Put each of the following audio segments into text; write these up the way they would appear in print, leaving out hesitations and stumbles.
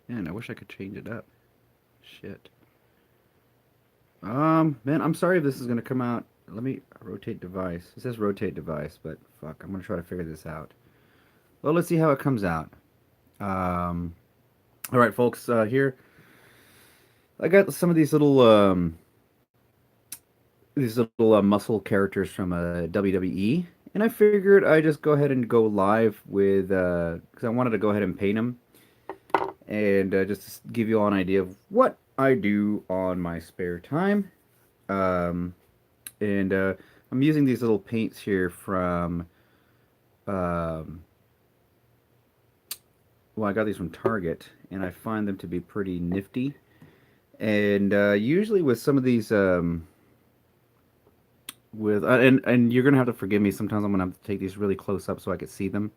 Man, I wish I could change it up. Shit. Man, I'm sorry if this is gonna come out. Let me rotate device. It says rotate device, but fuck, I'm gonna try to figure this out. Well, let's see how it comes out. Um, all right, folks. Here I got some of these little muscle characters from WWE, and I figured I just go ahead and go live with because I wanted to go ahead and paint them and just to give you all an idea of what I do on my spare time. Um, and I'm using these little paints here from um, well, I got these from Target, and I find them to be pretty nifty. And usually with some of these with and you're gonna have to forgive me. Sometimes I'm gonna have to take these really close up so I can see them.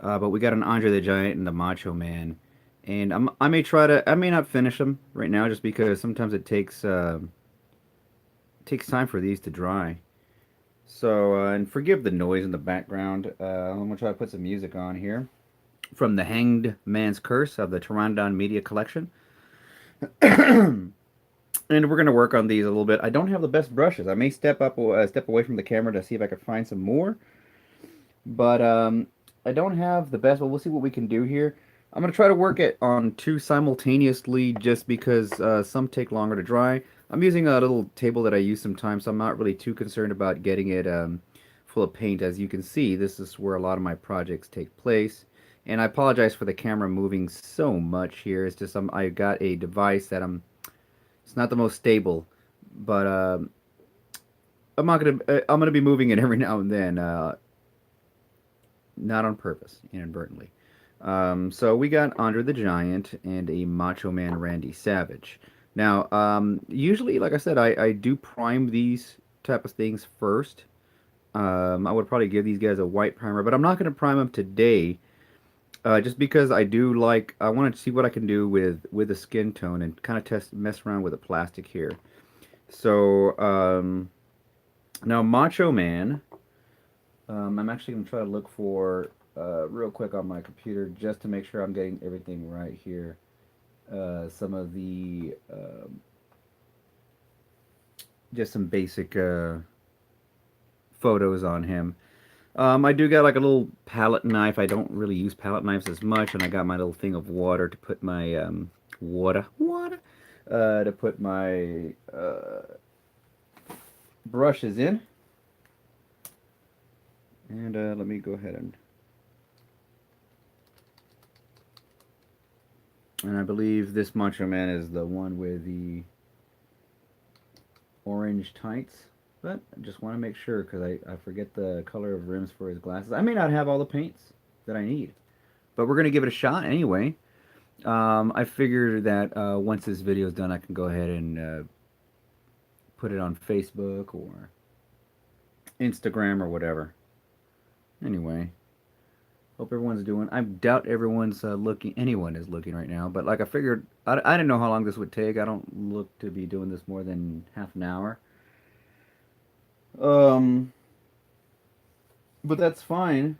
But we got an Andre the Giant and the Macho Man, and I may try to. I may not finish them right now just because sometimes it takes time for these to dry. So and forgive the noise in the background. I'm gonna try to put some music on here from the Hanged Man's Curse of the Pteranodon Media Collection. And we're gonna work on these a little bit. I don't have the best brushes. I may step away from the camera to see if I can find some more. But I don't have the best. But we'll see what we can do here. I'm gonna try to work it on two simultaneously, just because some take longer to dry. I'm using a little table that I use sometimes, so I'm not really too concerned about getting it full of paint. As you can see, this is where a lot of my projects take place. And I apologize for the camera moving so much here. It's just I got a device that it's not the most stable, but I'm gonna be moving it every now and then. Not on purpose, inadvertently. So we got Andre the Giant and a Macho Man Randy Savage. Now, usually, like I said, I do prime these type of things first. I would probably give these guys a white primer, but I'm not going to prime them today, just because I want to see what I can do with the skin tone and kind of mess around with the plastic here. So now Macho Man. I'm actually going to try to look for real quick on my computer just to make sure I'm getting everything right here. Some of the just some basic photos on him. I do got like a little palette knife. I don't really use palette knives as much, and I got my little thing of water to put my water to put my brushes in. And let me go ahead and I believe this Macho Man is the one with the orange tights. But I just want to make sure because I forget the color of rims for his glasses. I may not have all the paints that I need, but we're going to give it a shot anyway. I figured that once this video is done, I can go ahead and put it on Facebook or Instagram or whatever. Anyway, hope everyone's doing. I doubt everyone's looking. Anyone is looking right now. But like I figured, I didn't know how long this would take. I don't look to be doing this more than half an hour. Um, but that's fine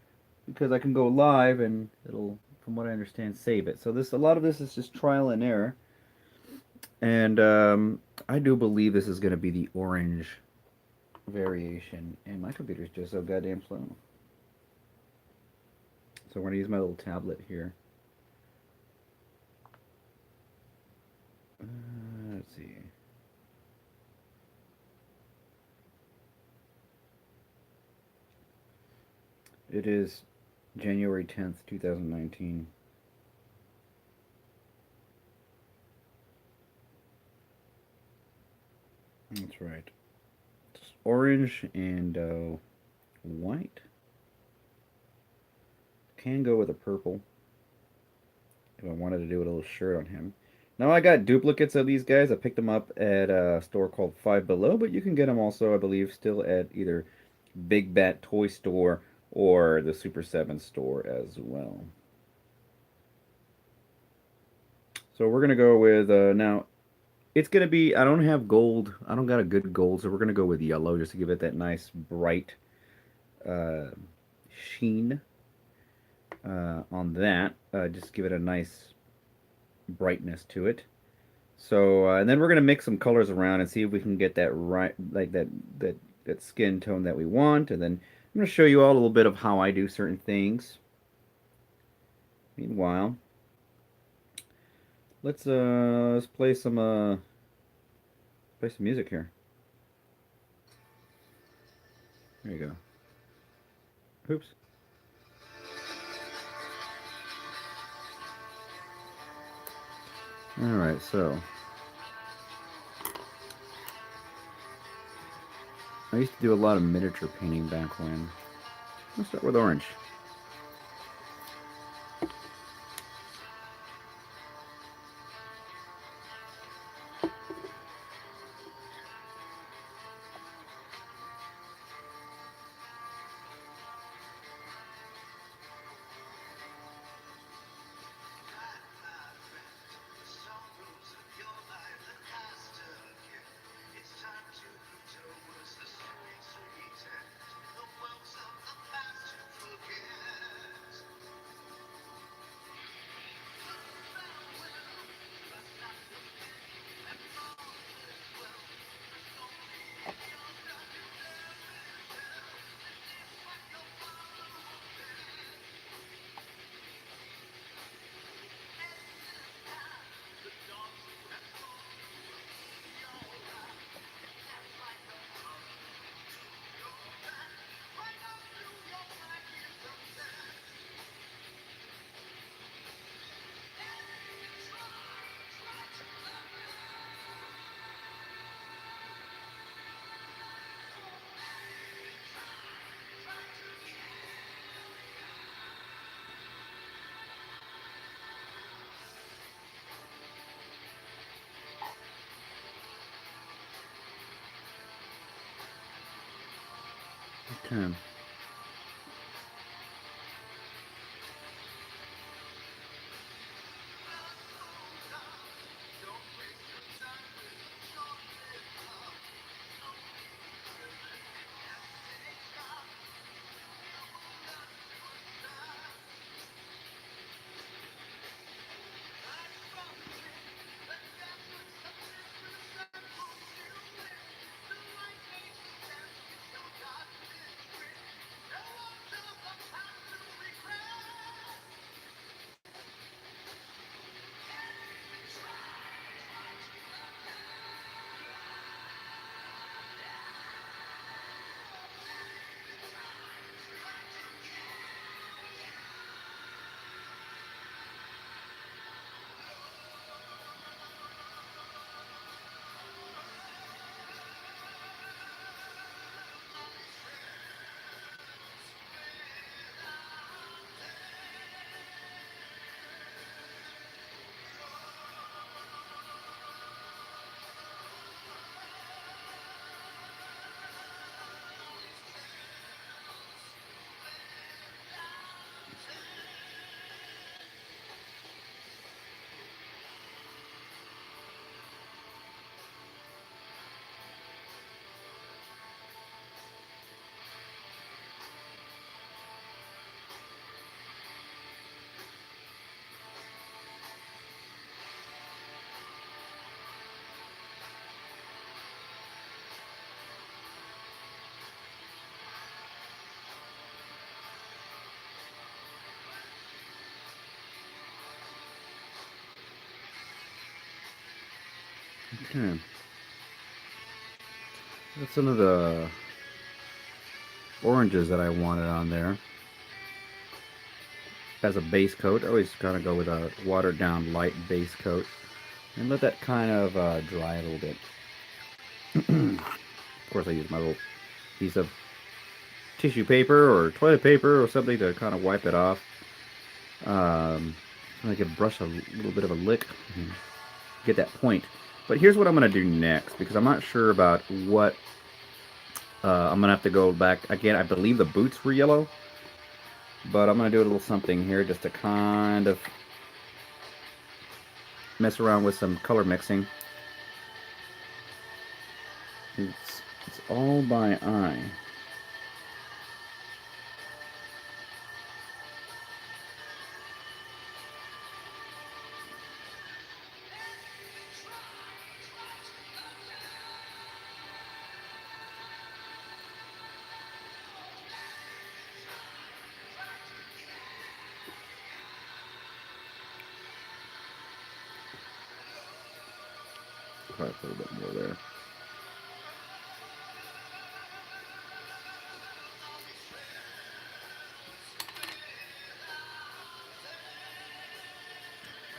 because I can go live and it'll, from what I understand, save it. So a lot of this is just trial and error. And I do believe this is going to be the orange variation. And my computer's just so goddamn slow. So we're going to use my little tablet here. Let's see. It is January 10th, 2019. That's right. It's orange and white. Can go with a purple if I wanted to do a little shirt on him. Now I got duplicates of these guys. I picked them up at a store called Five Below, but you can get them also, I believe, still at either Big Bat Toy Store or the Super7 store as well. So we're gonna go with now. It's gonna be. I don't have gold. I don't got a good gold, so we're gonna go with yellow just to give it that nice bright uh, sheen on that. Just give it a nice brightness to it. So, and then we're gonna mix some colors around and see if we can get that right, like that that skin tone that we want. And then I'm gonna show you all a little bit of how I do certain things. Meanwhile, let's play some music here. There you go. Oops. All right, so I used to do a lot of miniature painting back when. Let's start with orange. Okay. Okay. That's some of the oranges that I wanted on there as a base coat. I always kind of go with a watered down light base coat and let that kind of dry a little bit. Of course, I use my little piece of tissue paper or toilet paper or something to kind of wipe it off. I could brush a little bit of a lick and get that point. But here's what I'm going to do next because I'm not sure about what I'm going to have to go back. Again, I believe the boots were yellow, but I'm going to do a little something here just to kind of mess around with some color mixing. It's all by eye. Probably put a little bit more there.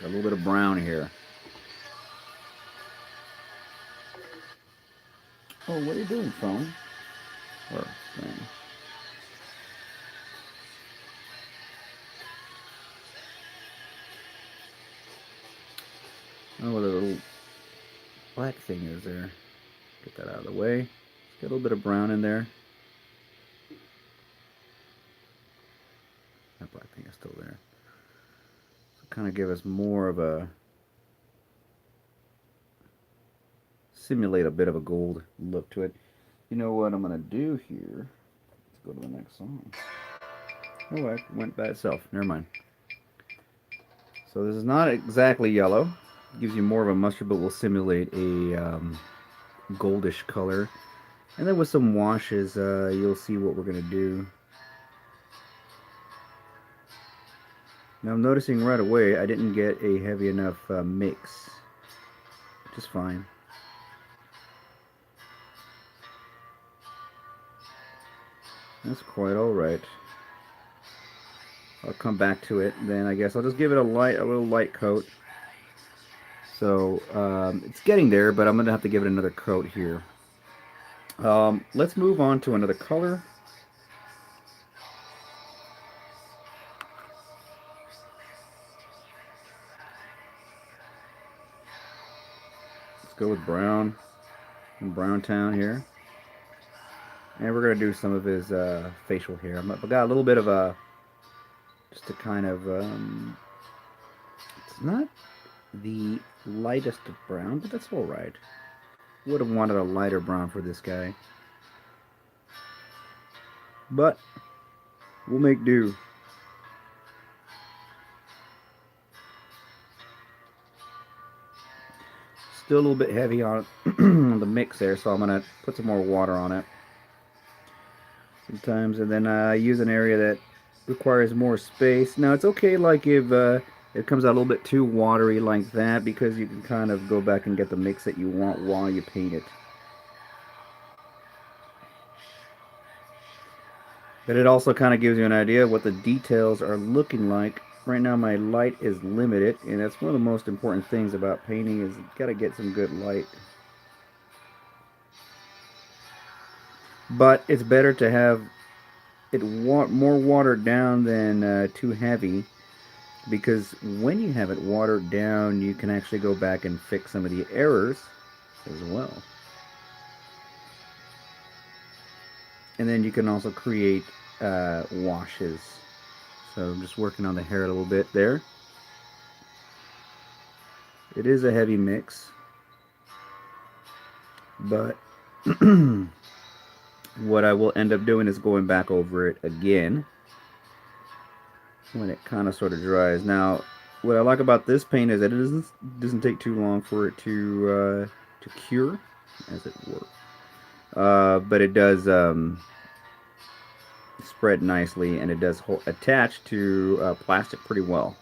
Got a little bit of brown here. Oh, what are you doing, phone? Or thing? Oh, what a little black thing is there. Get that out of the way. Get a little bit of brown in there. That black thing is still there. So kind of give us more of a simulate a bit of a gold look to it. You know what I'm gonna do here? Let's go to the next song. Oh, it went by itself. Never mind. So this is not exactly yellow. It gives you more of a mustard, but will simulate a goldish color. And then with some washes, you'll see what we're gonna do. Now I'm noticing right away I didn't get a heavy enough mix, which is fine. That's quite alright. I'll come back to it then. I guess I'll just give it a little light coat. So it's getting there, but I'm gonna have to give it another coat here. Let's move on to another color. Let's go with brown and Brown Town here. And we're going to do some of his facial hair. I've got a little bit of a, just a kind of, it's not the lightest of brown, but that's all right. Would have wanted a lighter brown for this guy. But we'll make do. Still a little bit heavy on the mix there, so I'm going to put some more water on it. Sometimes, and then use an area that requires more space. Now it's okay like if it comes out a little bit too watery like that, because you can kind of go back and get the mix that you want while you paint it. But it also kind of gives you an idea of what the details are looking like. Right now my light is limited, and that's one of the most important things about painting is you got to get some good light. But it's better to have it more watered down than too heavy, because when you have it watered down, you can actually go back and fix some of the errors as well. And then you can also create washes. So I'm just working on the hair a little bit there. It is a heavy mix, but what I will end up doing is going back over it again when it kind of sort of dries. Now, what I like about this paint is that it doesn't take too long for it to cure, as it were. But it does spread nicely, and it does attach to plastic pretty well.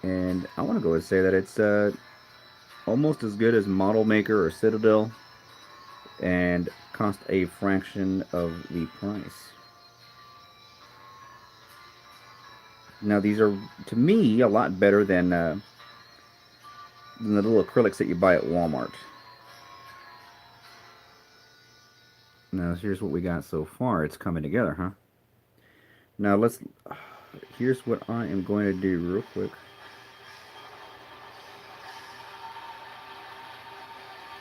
And I want to go and say that it's almost as good as Model Maker or Citadel, and cost a fraction of the price. Now these are, to me, a lot better than the little acrylics that you buy at Walmart. Now here's what we got so far. It's coming together, huh? Now here's what I am going to do real quick.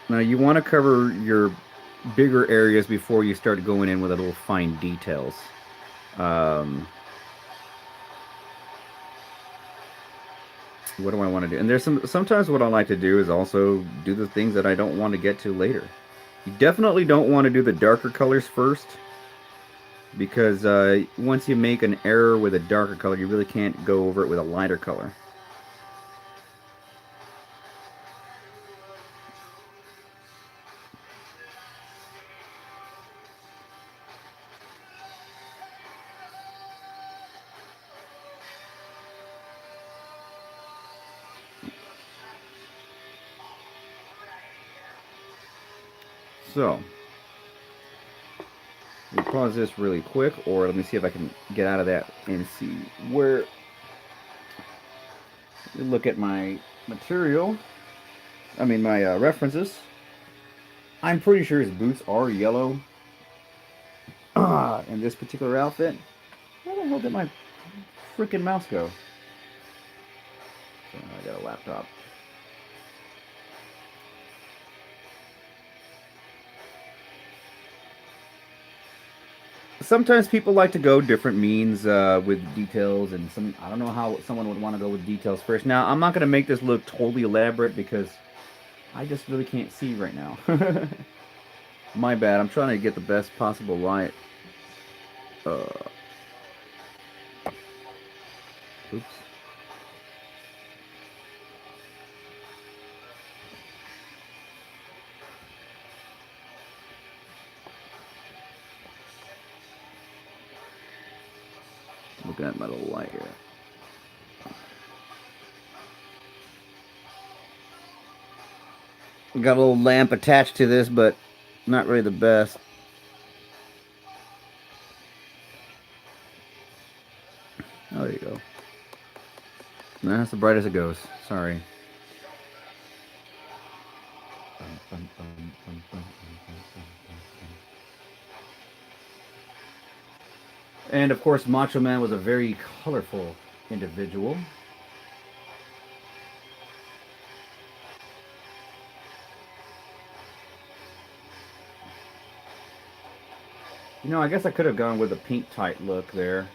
Now you want to cover your bigger areas before you start going in with the little fine details. What do I want to do? And there's sometimes what I like to do is also do the things that I don't want to get to later. You definitely don't want to do the darker colors first, because once you make an error with a darker color, you really can't go over it with a lighter color. So, let me pause this really quick, or let me see if I can get out of that and see where. Look at my material. I mean, my references. I'm pretty sure his boots are yellow in this particular outfit. Where the hell did my freaking mouse go? So I got a laptop. Sometimes people like to go different means with details, and some I don't know how someone would want to go with details first. Now, I'm not going to make this look totally elaborate because I just really can't see right now. My bad. I'm trying to get the best possible light. Uh, oops. Looking at my little light here. Got a little lamp attached to this, but not really the best. Oh, there you go. That's the brightest it goes. Sorry. And of course, Macho Man was a very colorful individual. You know, I guess I could have gone with a pink tight look there.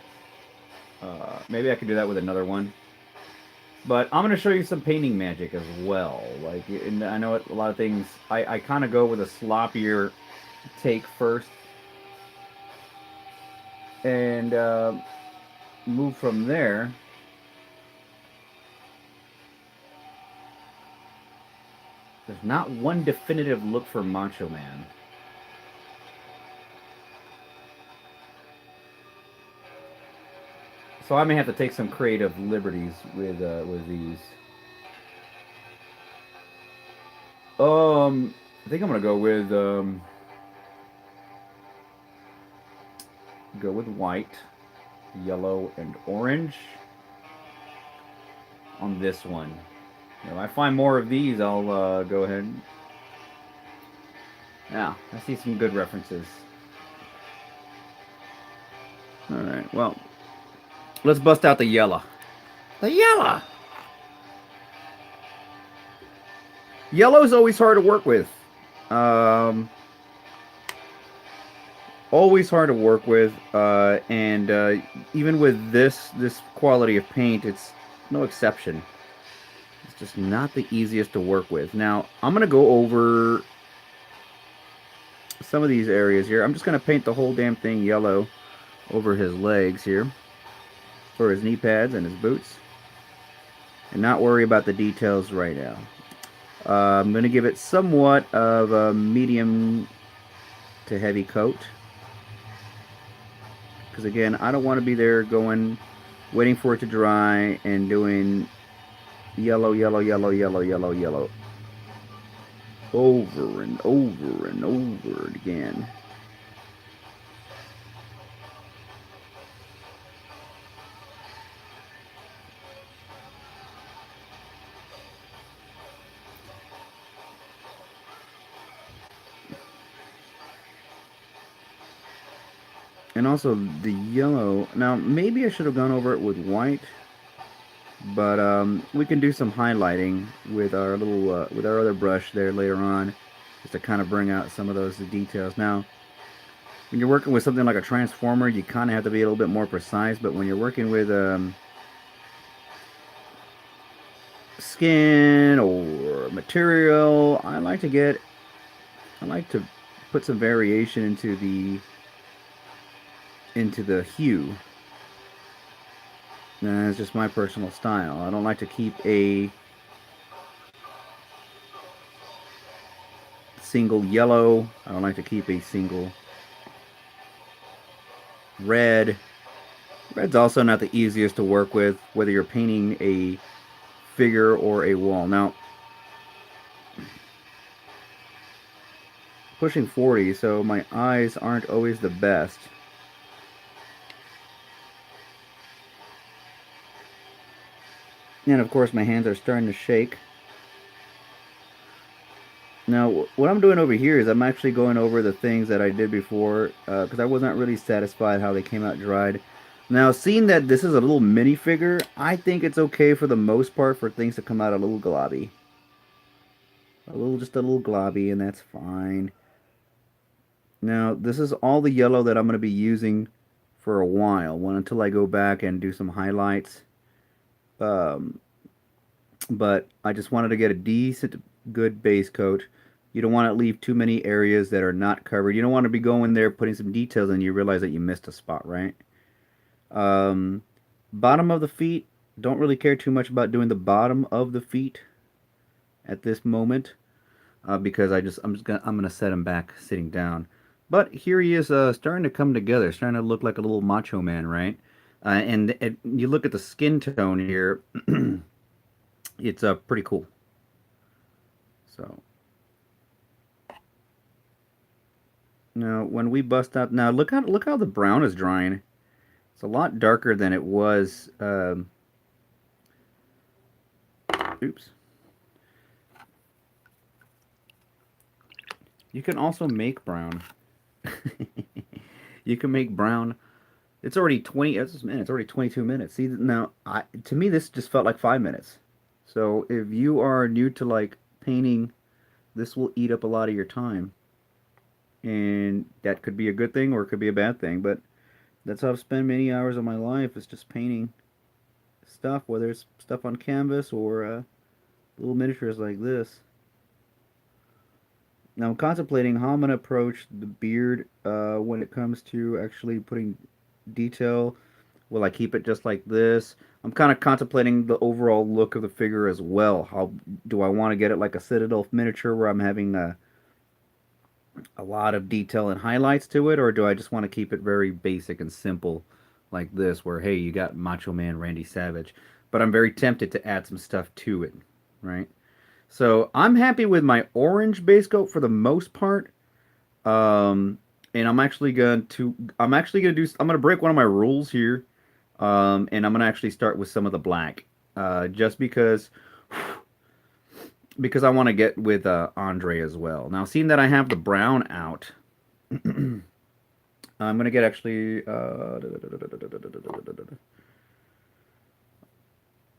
Maybe I could do that with another one. But I'm going to show you some painting magic as well. Like, I know a lot of things, I kind of go with a sloppier take first. And move from there. There's not one definitive look for Macho Man. So I may have to take some creative liberties with these. I think I'm gonna go with white, yellow, and orange on this one. If I find more of these, I'll go ahead. Yeah, I see some good references. All right, well, let's bust out the yellow. The yellow. Yellow is always hard to work with. Always hard to work with, and even with this quality of paint, it's no exception. It's just not the easiest to work with. Now, I'm gonna go over some of these areas here. I'm just gonna paint the whole damn thing yellow over his legs here, for his knee pads and his boots, and not worry about the details right now. I'm going to give it somewhat of a medium to heavy coat, because again, I don't want to be there waiting for it to dry and doing yellow, yellow, yellow, yellow, yellow, yellow over and over and over again. And also the yellow. Now, maybe I should have gone over it with white, but we can do some highlighting with our with our other brush there later on, just to kind of bring out some of those details. Now, when you're working with something like a transformer, you kind of have to be a little bit more precise. But when you're working with skin or material, I like to put some variation into the hue. That's just my personal style. I don't like to keep a single yellow. I don't like to keep a single red. Red's also not the easiest to work with, whether you're painting a figure or a wall. Now, pushing 40, so my eyes aren't always the best. And of course, my hands are starting to shake. Now, what I'm doing over here is I'm actually going over the things that I did before because I wasn't really satisfied how they came out dried. Now, seeing that this is a little minifigure, I think it's okay for the most part for things to come out a little globby. Just a little globby, and that's fine. Now, this is all the yellow that I'm going to be using for a while, until I go back and do some highlights. Um, but I just wanted to get a decent, good base coat. You don't want to leave too many areas that are not covered. You don't want to be going there putting some details and you realize that you missed a spot, right? Um, Bottom of the feet, don't really care too much about doing the bottom of the feet at this moment because I'm gonna set him back sitting down. But here he is starting to come together, starting to look like a little macho man, right? And you look at the skin tone here, it's pretty cool. So now, when we bust out, now look how the brown is drying. It's a lot darker than it was. Oops. You can also make brown. You can make brown. It's already 20. Man, it's already 22 minutes. See now, to me this just felt like 5 minutes. So if you are new to like painting, this will eat up a lot of your time, and that could be a good thing or it could be a bad thing. But that's how I've spent many hours of my life is just painting stuff, whether it's stuff on canvas or little miniatures like this. Now I'm contemplating how I'm going to approach the beard when it comes to actually putting detail. Will I keep it just like this? I'm kind of contemplating the overall look of the figure as well. How do I want to get it like a Citadel miniature where I'm having a lot of detail and highlights to it, or do I just want to keep it very basic and simple like this, where hey, you got Macho Man Randy Savage, but I'm very tempted to add some stuff to it, right? So I'm happy with my orange base coat for the most part. Um, and I'm actually gonna I'm gonna break one of my rules here. And I'm gonna actually start with some of the black, just because I want to get with Andre as well. Now, seeing that I have the brown out, I'm gonna get actually. I'll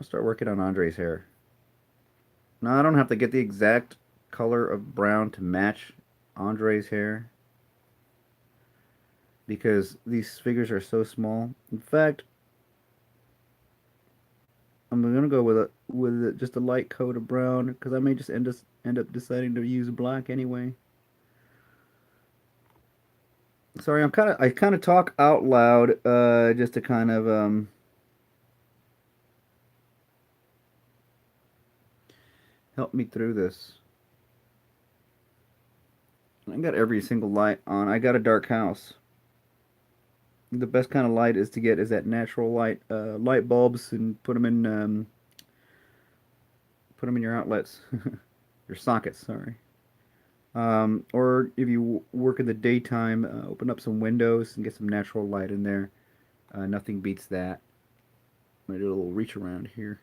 start working on Andre's hair. Now I don't have to get the exact color of brown to match Andre's hair because these figures are so small. In fact, I'm gonna go with just a light coat of brown because I may just end up deciding to use black anyway. Sorry, I kind of talk out loud just to kind of help me through this. I got every single light on. I got a dark house. The best kind of light is to get is that natural light, light bulbs, and put them in your outlets, your sockets. Sorry. Or if you work in the daytime, open up some windows and get some natural light in there. Nothing beats that. I'm gonna do a little reach around here.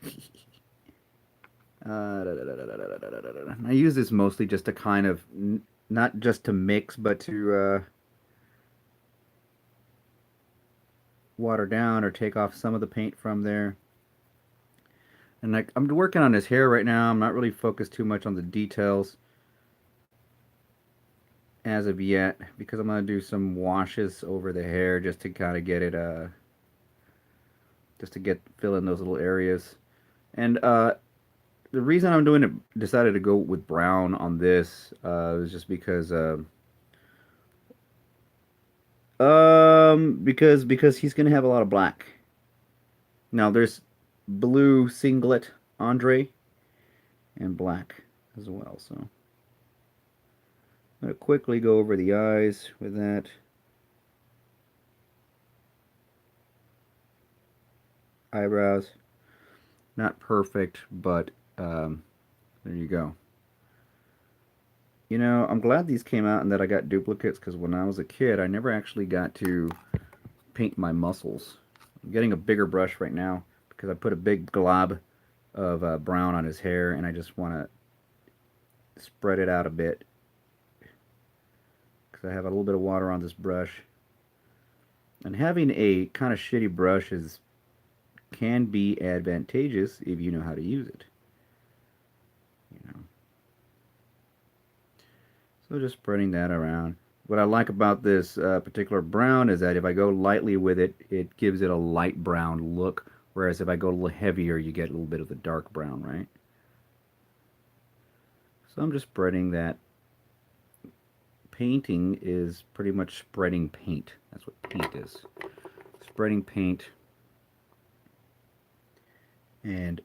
I use this mostly just to kind of not just to mix, but to water down or take off some of the paint from there. And I'm working on his hair right now. I'm not really focused too much on the details as of yet because I'm gonna do some washes over the hair just to kind of get it just to get fill in those little areas. And the reason I'm doing it decided to go with brown on this is just because because he's gonna have a lot of black. Now there's blue singlet Andre and black as well. So I'm gonna quickly go over the eyes with that. Eyebrows, not perfect, but there you go. I'm glad these came out and that I got duplicates because when I was a kid, I never actually got to paint my muscles. I'm getting a bigger brush right now because I put a big glob of brown on his hair and I just want to spread it out a bit because I have a little bit of water on this brush. And having a kind of shitty brush is can be advantageous if you know how to use it. You know, so just spreading that around. What I like about this particular brown is that if I go lightly with it, it gives it a light brown look. Whereas if I go a little heavier, you get a little bit of the dark brown, right? So I'm just spreading that. Painting is pretty much spreading paint. That's what paint is. Spreading paint and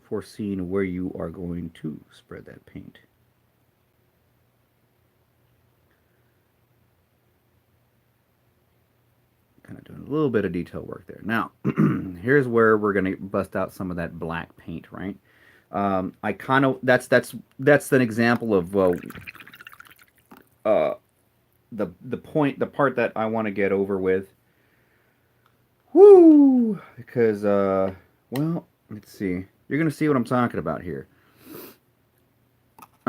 foreseeing where you are going to spread that paint. Kind of doing a little bit of detail work there. Now, here's where we're gonna bust out some of that black paint, right? I kind of that's an example of uh, the part that I want to get over with. Woo! Because well, let's see. You're gonna see what I'm talking about here.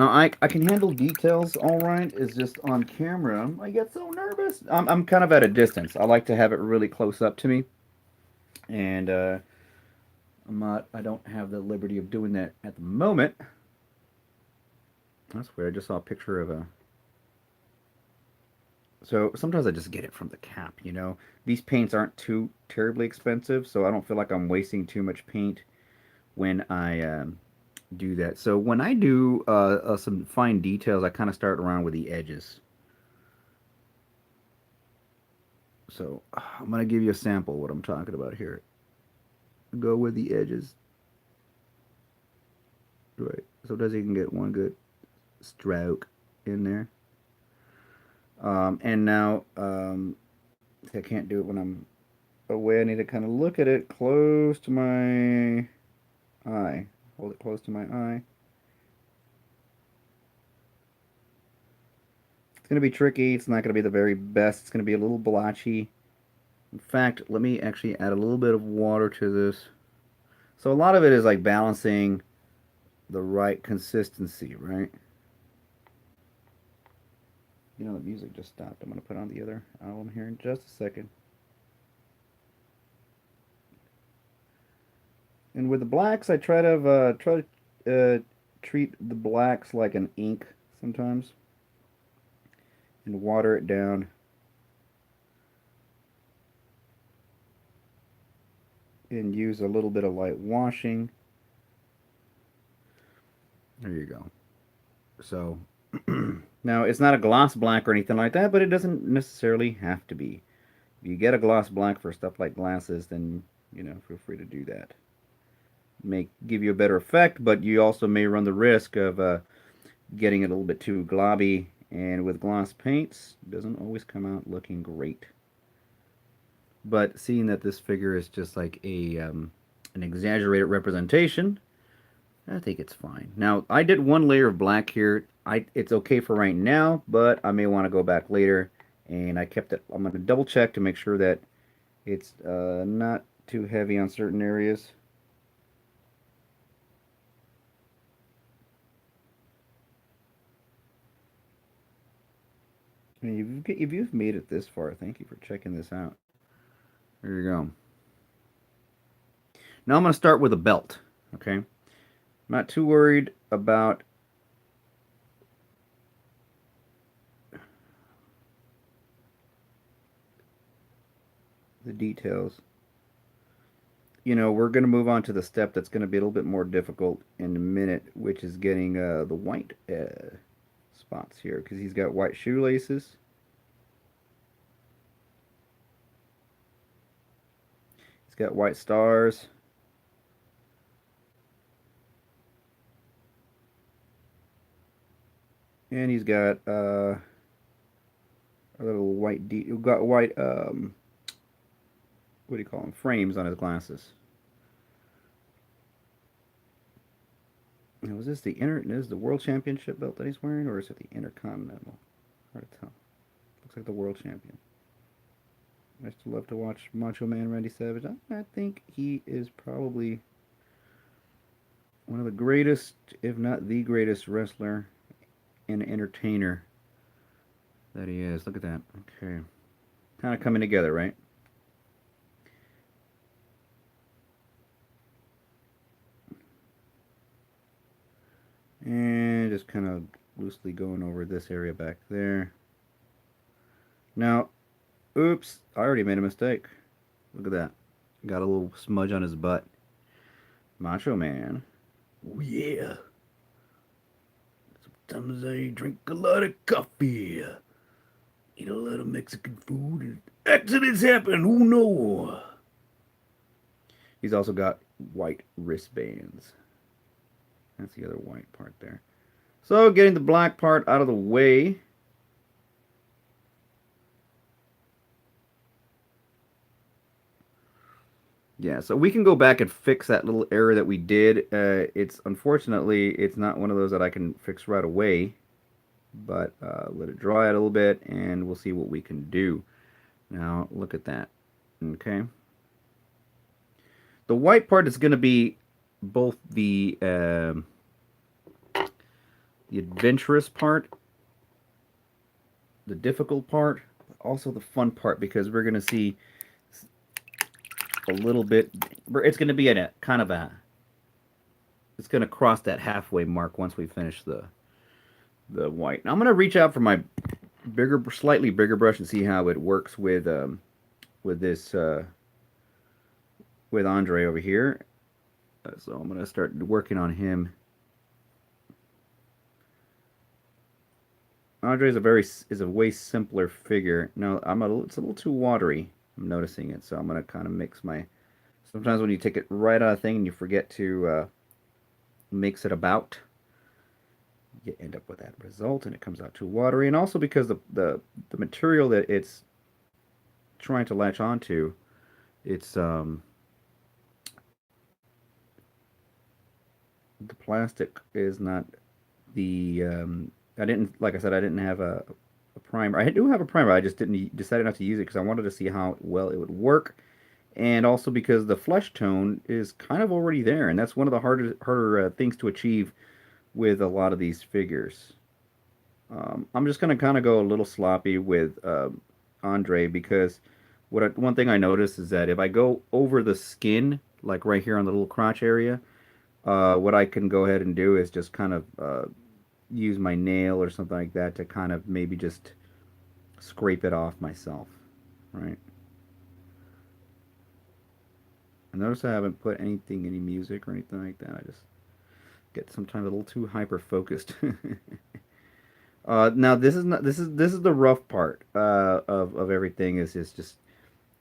I can handle details all right. It's just on camera. I get so nervous. I'm kind of at a distance. I like to have it really close up to me, and I'm not. I don't have the liberty of doing that at the moment. That's weird. I just saw a picture of a. So sometimes I just get it from the cap. These paints aren't too terribly expensive, so I don't feel like I'm wasting too much paint when I do that. So when I do some fine details, I kind of start around with the edges. So I'm gonna give you a sample of what I'm talking about here. Go with the edges, right? Sometimes you can get one good stroke in there. And now I can't do it when I'm away. I need to kind of look at it close to my eye. Hold it close to my eye. It's gonna be tricky. It's not gonna be the very best. It's gonna be a little blotchy. In fact, let me actually add a little bit of water to this. So a lot of it is like balancing the right consistency, right? The music just stopped. I'm going to put on the other album here in just a second. And with the blacks, I try to treat the blacks like an ink sometimes, and water it down. And use a little bit of light washing. There you go. So now it's not a gloss black or anything like that, but it doesn't necessarily have to be. If you get a gloss black for stuff like glasses, then feel free to do that. May give you a better effect, but you also may run the risk of getting it a little bit too globby. And with gloss paints, it doesn't always come out looking great. But seeing that this figure is just like an exaggerated representation, I think it's fine. Now, I did one layer of black here. It's okay for right now, but I may want to go back later. And I kept it. I'm going to double check to make sure that it's not too heavy on certain areas. I mean, if you've made it this far, thank you for checking this out. There you go. Now I'm going to start with a belt. Okay. I'm not too worried about the details. We're going to move on to the step that's going to be a little bit more difficult in a minute, which is getting the white spots here because he's got white shoelaces. He's got white stars. And he's got a little got white what do you call them? Frames on his glasses. Now, is this the is the world championship belt that he's wearing, or is it the intercontinental? Hard to tell. Looks like the world champion. I used to love to watch Macho Man Randy Savage. I think he is probably one of the greatest, if not the greatest wrestler and entertainer that he is. Look at that. Okay. Kind of coming together, right? And just kind of loosely going over this area back there. Now, oops, I already made a mistake. Look at that. Got a little smudge on his butt. Macho Man. Oh, yeah. Sometimes I drink a lot of coffee, eat a lot of Mexican food, and accidents happen. Who knows? He's also got white wristbands. That's the other white part there. So, getting the black part out of the way. Yeah, so we can go back and fix that little error that we did. It's unfortunately it's not one of those that I can fix right away, but let it dry out a little bit, and we'll see what we can do. Now look at that. Okay, the white part is going to be both the adventurous part, the difficult part, but also the fun part because we're going to see a little bit. It's going to be in a kind of a. It's going to cross that halfway mark once we finish the white. Now I'm going to reach out for my bigger, slightly bigger brush and see how it works with this with Andre over here. So I'm going to start working on him. Andre is a way simpler figure. No, it's a little too watery. I'm noticing it, so I'm going to kind of mix my. Sometimes when you take it right out of thing and you forget to mix it about, you end up with that result, and it comes out too watery. And also because the material that it's trying to latch onto, it's the plastic is not the I didn't like I said I didn't have a primer. I do have a primer. I just didn't decided not to use it because I wanted to see how well it would work, and also because the flesh tone is kind of already there, and that's one of the harder things to achieve with a lot of these figures. I'm just gonna kind of go a little sloppy with Andre because one thing I noticed is that if I go over the skin, like right here on the little crotch area, what I can go ahead and do is just kind of use my nail or something like that to kind of maybe just scrape it off myself, right? I notice I haven't put any music or anything like that. I just get sometimes a little too hyper focused. Now this is the rough part of everything is just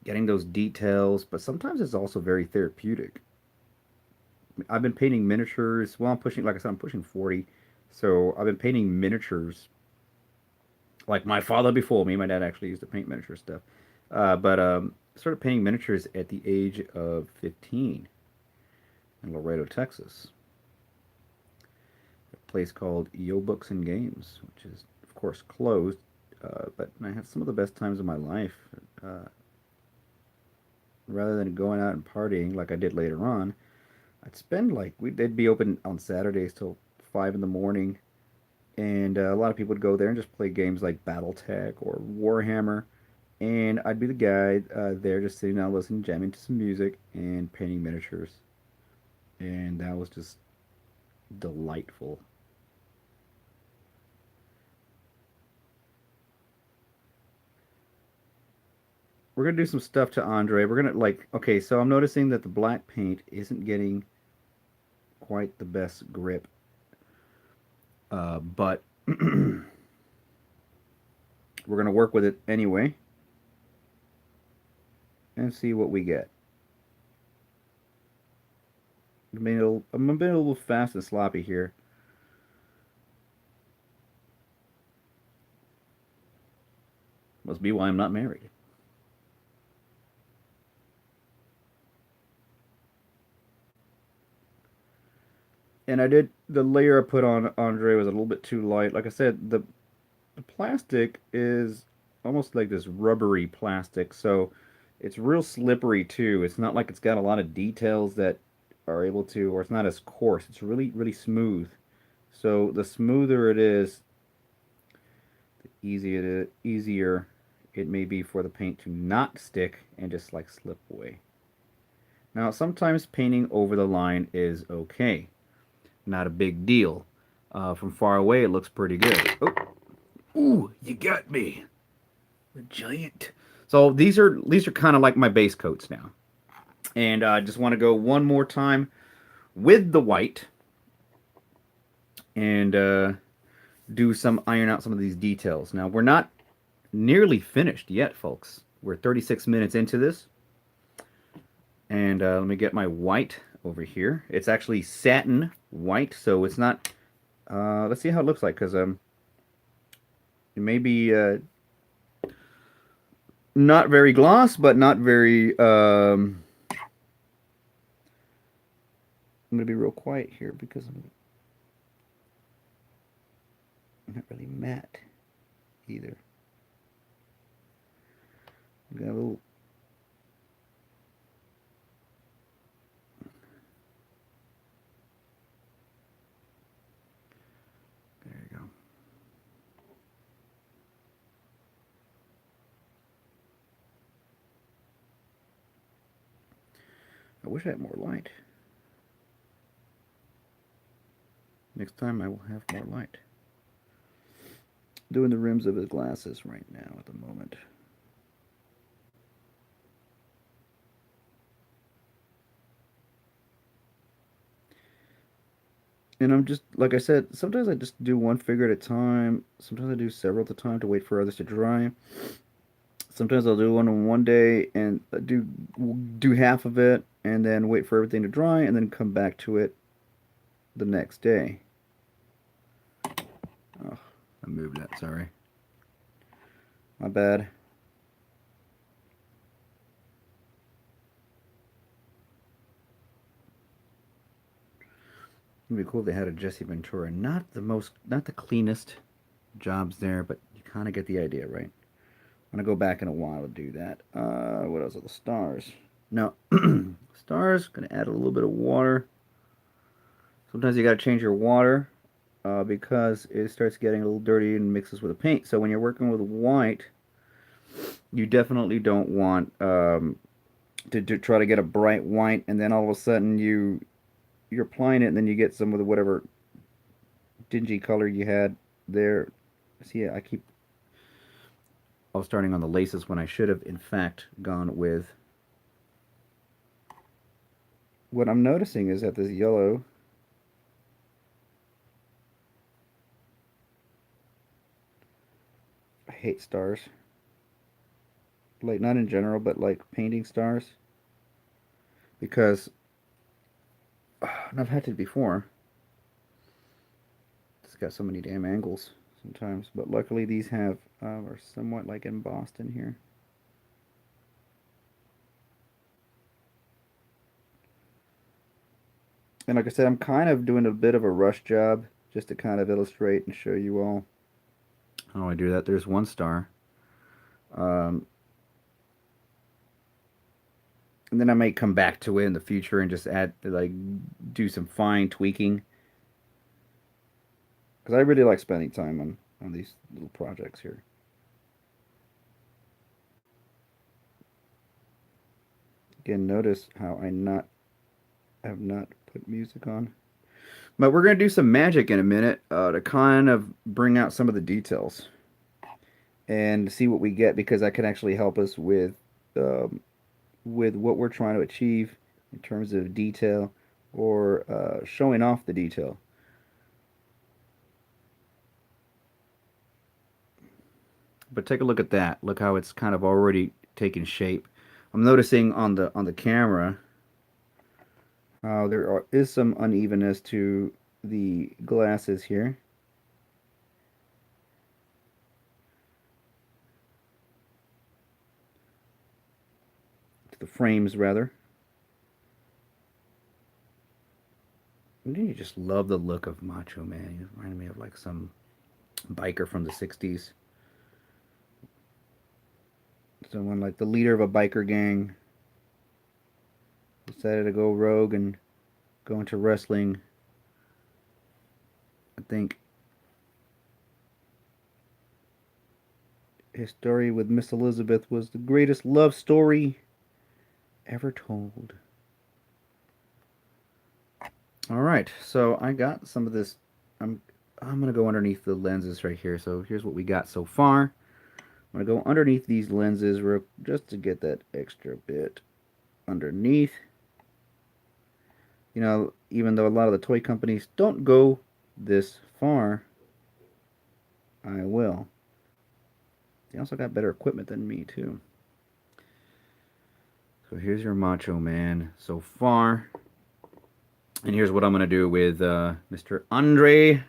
getting those details, but sometimes it's also very therapeutic. I've been painting miniatures. Well, I'm pushing, like I said, I'm pushing 40. So I've been painting miniatures like my father before me. My dad actually used to paint miniature stuff. But started painting miniatures at the age of 15 in Laredo, Texas. A place called Yo Books and Games, which is, of course, closed. But I had some of the best times of my life. Uh, Rather than going out and partying like I did later on, I'd spend they'd be open on Saturdays till 5 in the morning, and a lot of people would go there and just play games like BattleTech or Warhammer, and I'd be the guy there just sitting down listening, jamming to some music and painting miniatures, and that was just delightful. We're gonna do some stuff to Andre. We're gonna okay, so I'm noticing that the black paint isn't getting quite the best grip, but we're gonna work with it anyway and see what we get. I'm being a little fast and sloppy here. Must be why I'm not married. And I did the layer I put on Andre was a little bit too light. Like I said, the plastic is almost like this rubbery plastic, so it's real slippery too. It's not like it's got a lot of details that are able to, or it's not as coarse. It's really, really smooth. So the smoother it is, the easier it may be for the paint to not stick and just like slip away. Now, sometimes painting over the line is okay, not a big deal. From far away, it looks pretty good. Oh, ooh, you got me. The giant. So these are kind of like my base coats now, and I just want to go one more time with the white and do some iron out some of these details. Now we're not nearly finished yet, folks. We're 36 minutes into this, and let me get my white over here. It's actually satin white, so it's not. Let's see how it looks like, because it may be not very gloss, but not very. I'm gonna be real quiet here because I'm not really matte either. We got a little. There you go. I wish I had more light. Next time I will have more light. Doing the rims of his glasses right now at the moment. And I'm just, like I said, sometimes I just do one figure at a time. Sometimes I do several at a time to wait for others to dry. Sometimes I'll do one on one day and do half of it and then wait for everything to dry and then come back to it the next day. Oh, I moved that, sorry. My bad. It'd be cool if they had a Jesse Ventura. Not the cleanest jobs there, but you kind of get the idea, right? I'm gonna go back in a while to do that. What else are the stars? No, stars. Gonna add a little bit of water. Sometimes you gotta change your water because it starts getting a little dirty and mixes with the paint. So when you're working with white, you definitely don't want to try to get a bright white, and then all of a sudden you're applying it, and then you get some of the whatever dingy color you had there. See, I was starting on the laces when I should have, in fact, gone with. What I'm noticing is that this yellow. I hate stars. Like, not in general, but like painting stars. Because, and I've had to before. It's got so many damn angles sometimes. But luckily, these are somewhat like embossed in here. And like I said, I'm kind of doing a bit of a rush job just to kind of illustrate and show you all how I do that. There's one star. Um, and then I might come back to it in the future and just add, like, do some fine tweaking. Because I really like spending time on these little projects here. Again, notice how have not put music on. But we're going to do some magic in a minute to kind of bring out some of the details and see what we get, because that can actually help us with what we're trying to achieve in terms of detail or showing off the detail. But take a look at that. Look how it's kind of already taken shape. I'm noticing on the camera is some unevenness to the glasses here, to the frames rather. You just love the look of Macho Man. He reminded me of like some biker from the '60s. Someone like the leader of a biker gang decided to go rogue and go into wrestling. I think his story with Miss Elizabeth was the greatest love story ever told. All right, so I got some of this. I'm gonna go underneath the lenses right here. So here's what we got so far. I'm gonna go underneath these lenses just to get that extra bit underneath. You know, even though a lot of the toy companies don't go this far, I will. They also got better equipment than me too. So here's your Macho Man so far. And here's what I'm going to do with Mr. Andre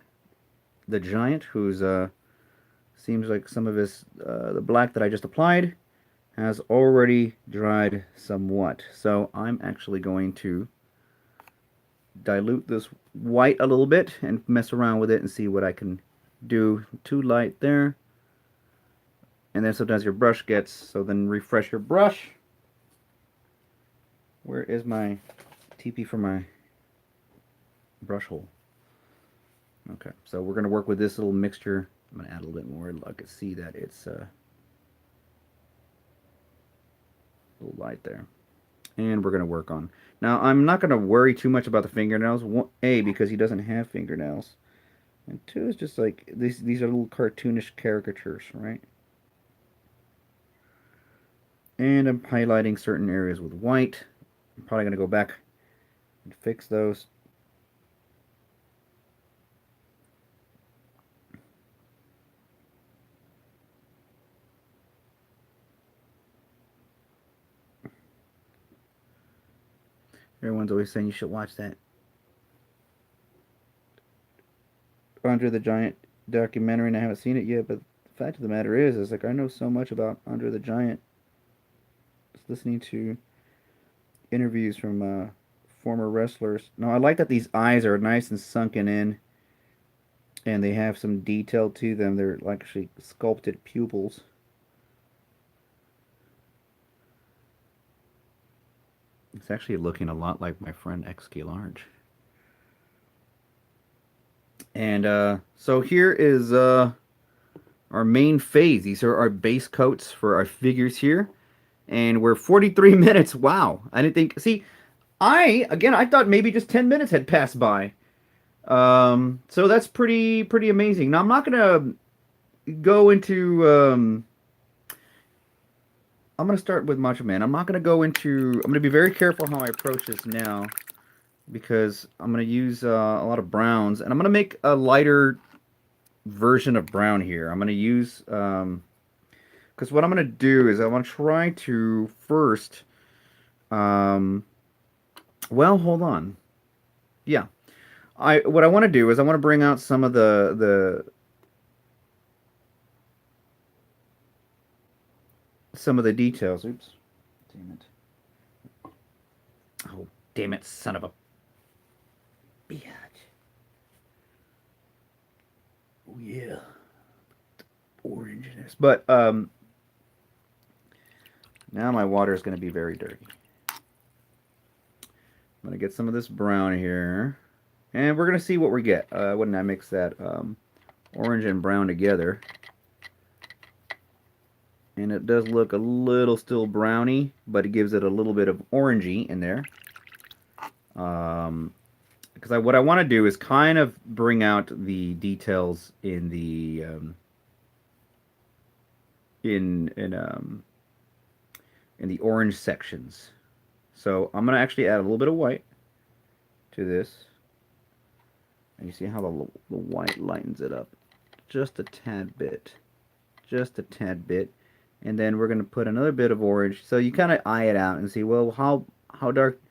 the Giant, who's seems like some of his the black that I just applied has already dried somewhat. So I'm actually going to dilute this white a little bit and mess around with it and see what I can do. Too light there. And then sometimes your brush gets, so then refresh your brush. Where is my TP for my brush hole? Okay, so we're going to work with this little mixture. I'm going to add a little bit more. I can see that it's a little light there. And we're going to work on. Now, I'm not going to worry too much about the fingernails. A, because he doesn't have fingernails. And two, is just like, these are little cartoonish caricatures, right? And I'm highlighting certain areas with white. I'm probably going to go back and fix those. Everyone's always saying you should watch that Andre the Giant documentary, and I haven't seen it yet. But the fact of the matter is like I know so much about Andre the Giant. Just listening to interviews from former wrestlers. Now I like that these eyes are nice and sunken in, and they have some detail to them. They're like actually sculpted pupils. It's actually looking a lot like my friend XK Large. And so here is our main phase. These are our base coats for our figures here. And we're 43 minutes. Wow. I didn't think. See, I thought maybe just 10 minutes had passed by. So that's pretty amazing. Now, I'm not going to go into. I'm going to start with Macho Man. I'm not going to go into. I'm going to be very careful how I approach this now because I'm going to use a lot of browns. And I'm going to make a lighter version of brown here. I'm going to use. Because what I'm going to do is I want to try to first. Well, hold on. Yeah. What I want to do is I want to bring out some of the details. Oops. Damn it. Oh, damn it, son of a bitch. Oh yeah. Orange in this. But now my water is going to be very dirty. I'm going to get some of this brown here. And we're going to see what we get when I mix that orange and brown together. And it does look a little still browny, but it gives it a little bit of orangey in there. Because what I want to do is kind of bring out the details in the in the orange sections. So I'm going to actually add a little bit of white to this. And you see how the white lightens it up just a tad bit. Just a tad bit. And then we're going to put another bit of orange. So you kind of eye it out and see, well, how dark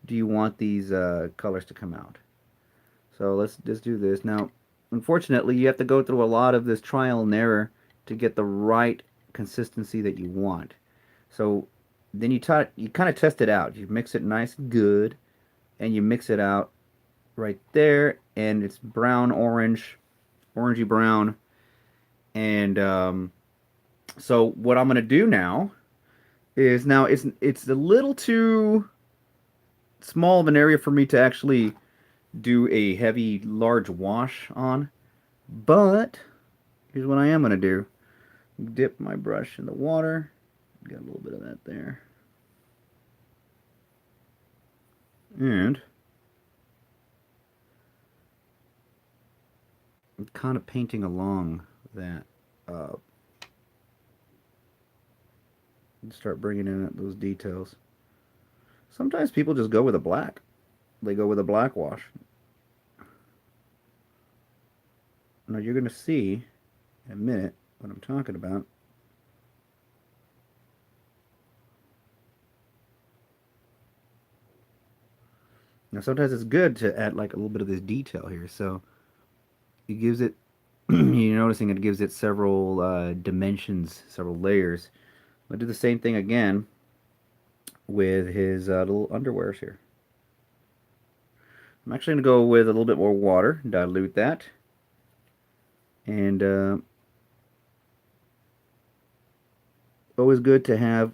do you want these colors to come out? So let's just do this. Now, unfortunately, you have to go through a lot of this trial and error to get the right consistency that you want. So then you kind of test it out. You mix it nice and good, and you mix it out right there, and it's brown orange, orangey brown. And so what I'm gonna do now is now it's a little too small of an area for me to actually do a heavy, large wash on. But here's what I am gonna do: dip my brush in the water. Got a little bit of that there, and I'm kind of painting along that. Uh, and start bringing in those details. Sometimes people just go with a black. They go with a black wash. Now you're gonna see in a minute what I'm talking about. Now sometimes it's good to add like a little bit of this detail here. So it gives it. You're noticing it gives it several dimensions, several layers. I'll do the same thing again with his little underwears here. I'm actually going to go with a little bit more water, dilute that, and always good to have,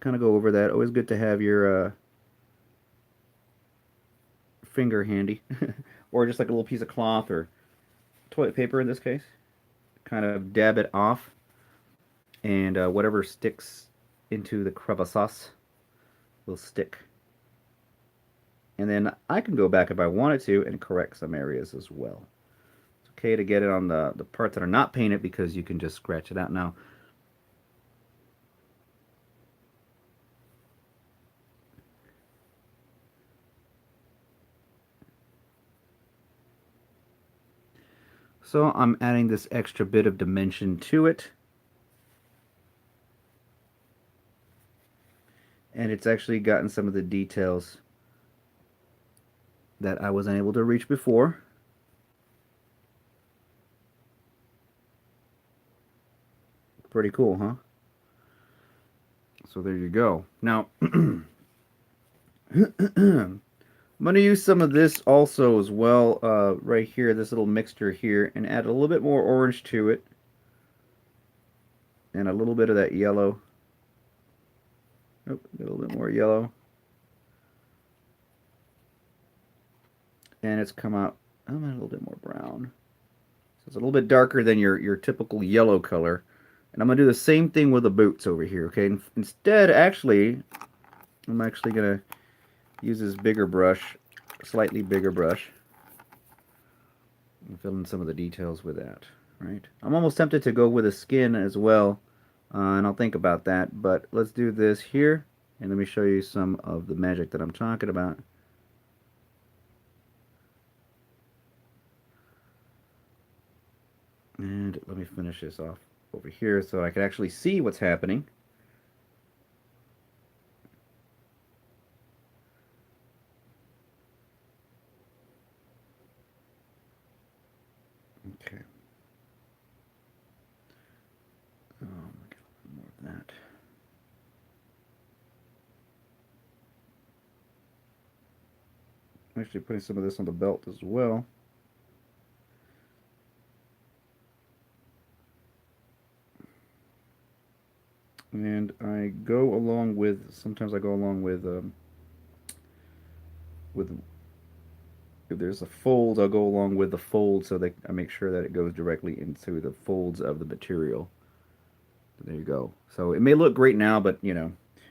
kind of go over that, always good to have your finger handy, or just like a little piece of cloth or toilet paper in this case. Kind of dab it off, and whatever sticks into the crevices will stick. And then I can go back if I wanted to and correct some areas as well. It's okay to get it on the parts that are not painted because you can just scratch it out. Now, so I'm adding this extra bit of dimension to it. And it's actually gotten some of the details that I wasn't able to reach before. Pretty cool, huh? So there you go. Now, I'm going to use some of this also as well, right here, this little mixture here, and add a little bit more orange to it, and a little bit of that yellow. Oh, a little bit more yellow. And it's come out, I'm a little bit more brown. So it's a little bit darker than your typical yellow color. And I'm going to do the same thing with the boots over here, okay? Instead, actually, I'm actually going to use this bigger brush, slightly bigger brush, and fill in some of the details with that, right? I'm almost tempted to go with the skin as well, and I'll think about that. But let's do this here, and let me show you some of the magic that I'm talking about. And let me finish this off over here so I can actually see what's happening. Okay. Get more of that. I'm actually putting some of this on the belt as well. And I go along with, sometimes I go along with, if there's a fold, I'll go along with the fold so that I make sure that it goes directly into the folds of the material. There you go. So it may look great now, but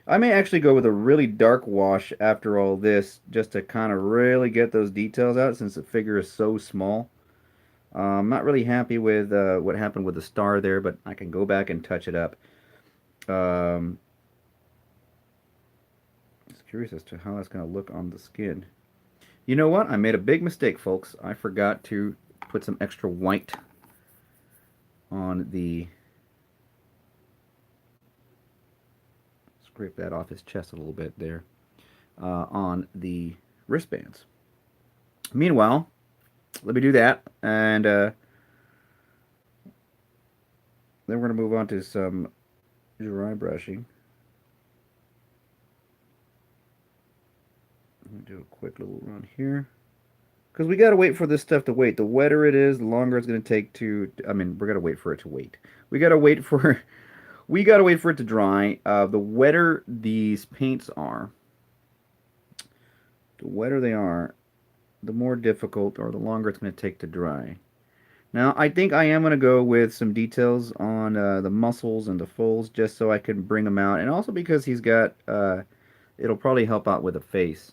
I may actually go with a really dark wash after all this just to kind of really get those details out since the figure is so small. I'm not really happy with what happened with the star there, but I can go back and touch it up. Um, just curious as to how that's going to look on the skin. You know what? I made a big mistake, folks. I forgot to put some extra white on the... Scrape that off his chest a little bit there. On the wristbands. Meanwhile, let me do that, and then we're going to move on to some dry brushing. Let me do a quick little run here. because we got to wait for this stuff to wait. The wetter it is, the longer it's going to take to. I mean, we're gonna wait for it to wait. We got to wait for. We got to wait for it to dry. The wetter these paints are, the wetter they are, the more difficult or the longer it's going to take to dry. Now, I think I am going to go with some details on the muscles and the folds just so I can bring them out. And also because he's got, it'll probably help out with the face.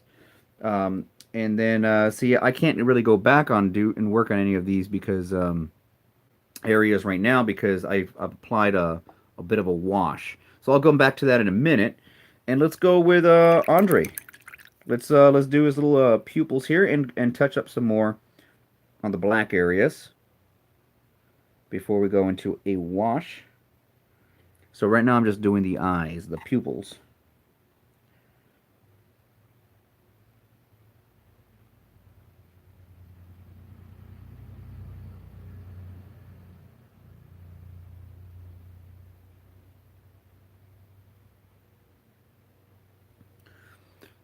And then, see, I can't really go back on do and work on any of these because areas right now because I've applied a bit of a wash. So I'll go back to that in a minute. And let's go with Andre. Let's do his little pupils here and touch up some more on the black areas before we go into a wash. So right now I'm just doing the eyes, the pupils.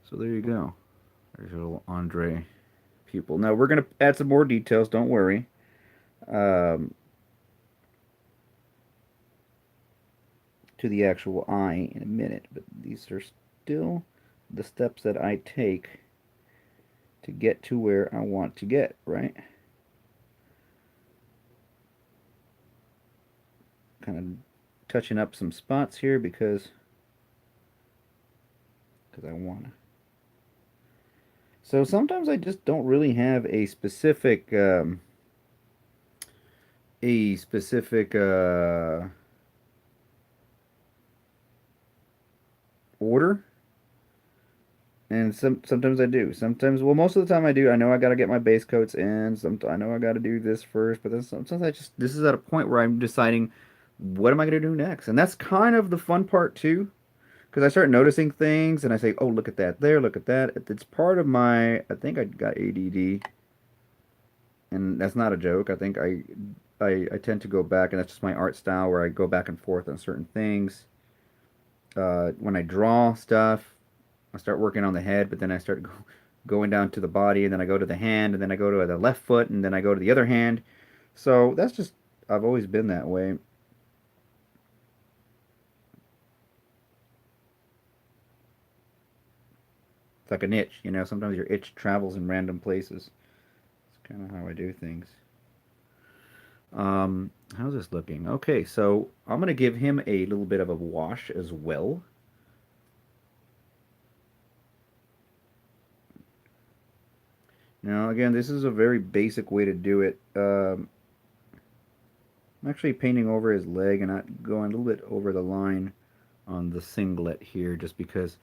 So there you go. There's a little Andre pupil. Now we're gonna add some more details. Don't worry. Um, to the actual eye in a minute, but these are still the steps that I take to get to where I want to get, right? Kind of touching up some spots here because I want to. So sometimes I just don't really have a specific order, and sometimes I do. Sometimes, well, most of the time I do. I know I got to get my base coats in. I know I got to do this first, but then sometimes I just this is at a point where I'm deciding what am I going to do next, and that's kind of the fun part too. Because I start noticing things and I say, oh, look at that there, look at that. It's part of my, I think I got ADD, and that's not a joke. I think I tend to go back, and that's just my art style where I go back and forth on certain things. When I draw stuff, I start working on the head, but then I start going down to the body, and then I go to the hand, and then I go to the left foot, and then I go to the other hand. So that's just, I've always been that way. It's like an itch, you know. Sometimes your itch travels in random places. It's kind of how I do things. How's this looking? Okay, so I'm gonna give him a little bit of a wash as well. Now, again, this is a very basic way to do it. I'm actually painting over his leg and not going a little bit over the line on the singlet here, just because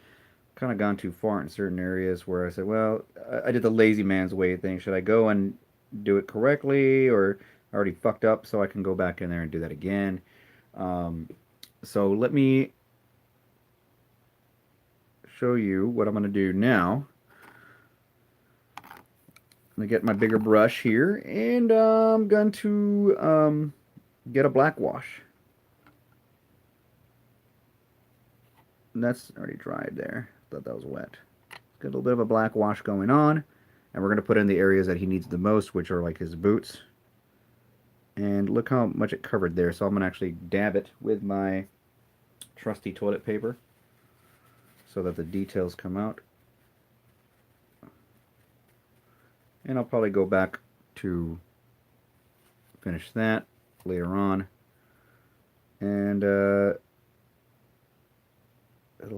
I've kind of gone too far in certain areas where I said, well, I did the lazy man's way thing. Should I go and do it correctly, or I already fucked up, so I can go back in there and do that again? Um, so let me show you what I'm going to do now. I'm going to get my bigger brush here, and I'm going to get a black wash. And that's already dried there. Thought that was wet. Get a little bit of a black wash going on, and we're going to put in the areas that he needs the most, which are like his boots. And look how much it covered there. So I'm going to actually dab it with my trusty toilet paper so that the details come out. And I'll probably go back to finish that later on. And it'll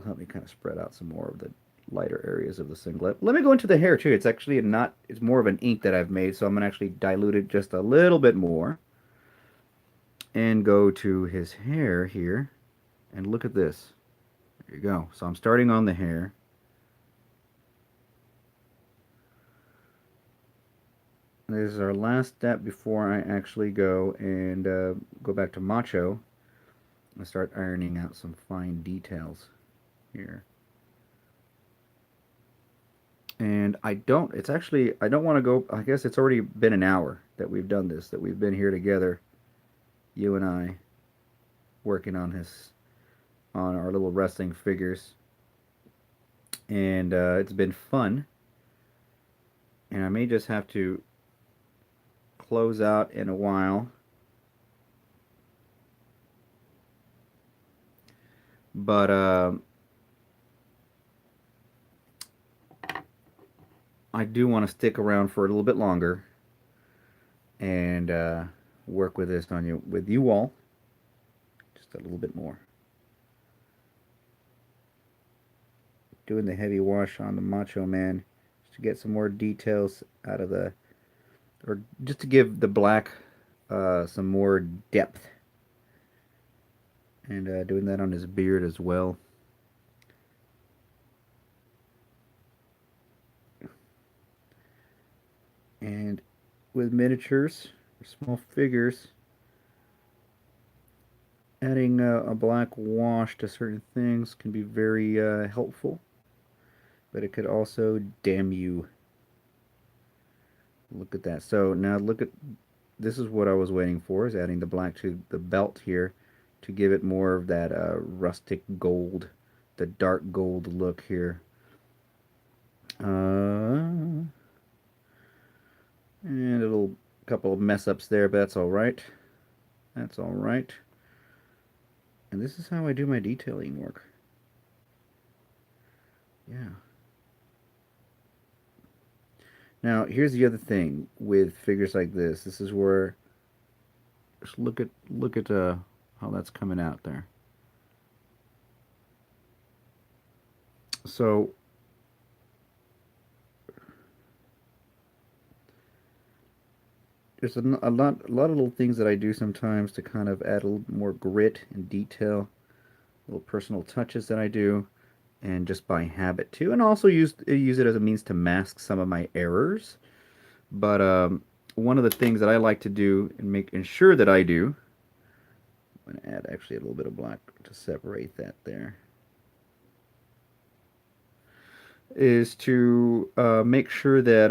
help me kind of spread out some more of the lighter areas of the singlet. Let me go into the hair too. It's actually not, it's more of an ink that I've made, so I'm going to actually dilute it just a little bit more. And go to his hair here. And look at this. There you go. So I'm starting on the hair. This is our last step before I actually go and go back to Macho and start ironing out some fine details here. And it's actually, I don't want to go, I guess it's already been an hour that we've done this, that we've been here together, you and I, working on our little wrestling figures. And it's been fun. And I may just have to close out in a while. But I do want to stick around for a little bit longer and work with this on you with you all just a little bit more. Doing the heavy wash on the Macho Man just to get some more details out of the, or just to give the black some more depth, and doing that on his beard as well. And with miniatures or small figures, adding a black wash to certain things can be very helpful, but it could also damn you. Look at that. So now look at, this is what I was waiting for, is adding the black to the belt here to give it more of that rustic gold, the dark gold look here. And a little couple of mess ups there, but that's all right. That's all right. And this is how I do my detailing work. Yeah. Now, here's the other thing with figures like this. This is where, just look at how that's coming out there. So there's a lot of little things that I do sometimes to kind of add a little more grit and detail, little personal touches that I do, and just by habit too, and also use it as a means to mask some of my errors. But one of the things that I like to do and make ensure that I do, I'm going to add actually a little bit of black to separate that there, is to make sure that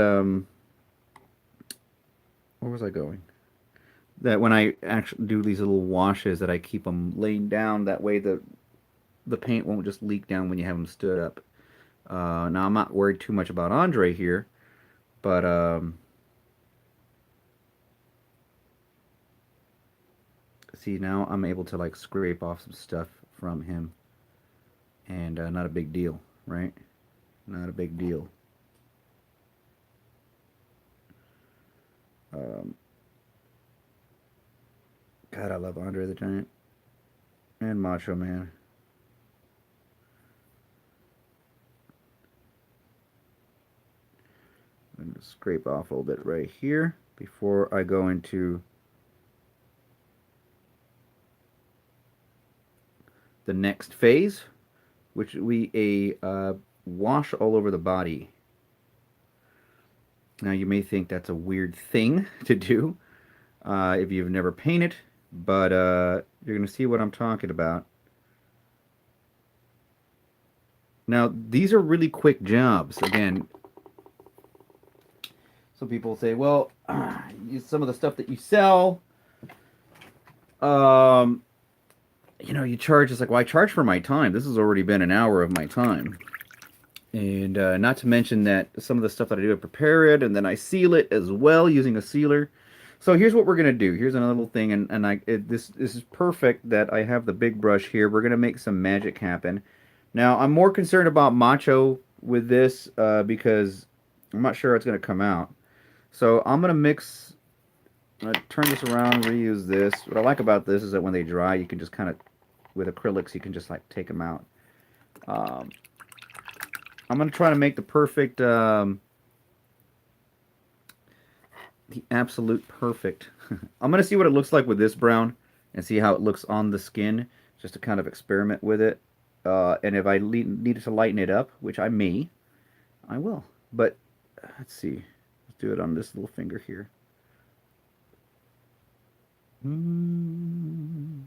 where was I going? That when I actually do these little washes, that I keep them laying down. That way, the paint won't just leak down when you have them stood up. Now I'm not worried too much about Andre here, but see, now I'm able to like scrape off some stuff from him, and not a big deal, right? Not a big deal. Um, God, I love Andre the Giant and Macho Man. I'm going to scrape off a little bit right here before I go into the next phase, which we a wash all over the body. Now you may think that's a weird thing to do if you've never painted, but you're going to see what I'm talking about. Now these are really quick jobs. Again, some people say, well, some of the stuff that you sell, um, you charge. It's like, well, I charge for my time. This has already been an hour of my time. And not to mention that some of the stuff that I do, I prepare it and then I seal it as well using a sealer. So here's what we're gonna do. Here's another little thing, and this is perfect that I have the big brush here. We're gonna make some magic happen. Now I'm more concerned about Macho with this because I'm not sure it's gonna come out. So I'm gonna mix. I'm gonna turn this around, reuse this. What I like about this is that when they dry, you can just kind of, with acrylics, you can just like take them out. Um, I'm gonna try to make the absolute perfect. I'm gonna see what it looks like with this brown and see how it looks on the skin, just to kind of experiment with it. And if I needed to lighten it up, which I may, I will. But let's see. Let's do it on this little finger here. Mm.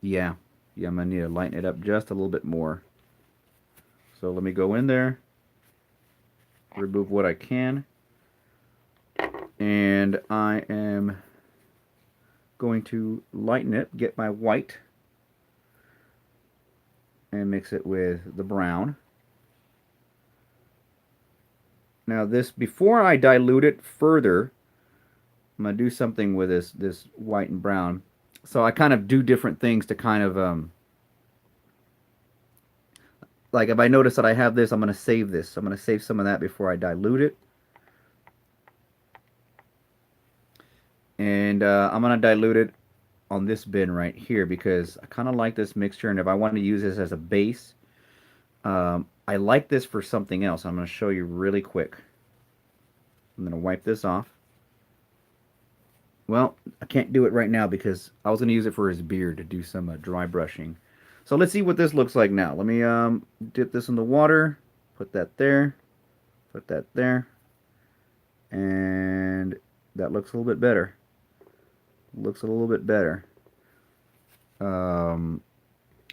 Yeah, yeah, I'm gonna need to lighten it up just a little bit more. So let me go in there, remove what I can, and I am going to lighten it, get my white, and mix it with the brown. Now this, before I dilute it further, I'm gonna do something with this white and brown. So I kind of do different things to kind of like if I notice that I have this, I'm gonna save this. I'm gonna save some of that before I dilute it, and I'm gonna dilute it on this bin right here because I kind of like this mixture, and if I want to use this as a base, I like this for something else. I'm gonna show you really quick. I'm gonna wipe this off. Well, I can't do it right now because I was going to use it for his beard to do some dry brushing. So let's see what this looks like now. Let me dip this in the water, put that there, put that there, and that looks a little bit better. Looks a little bit better. Um,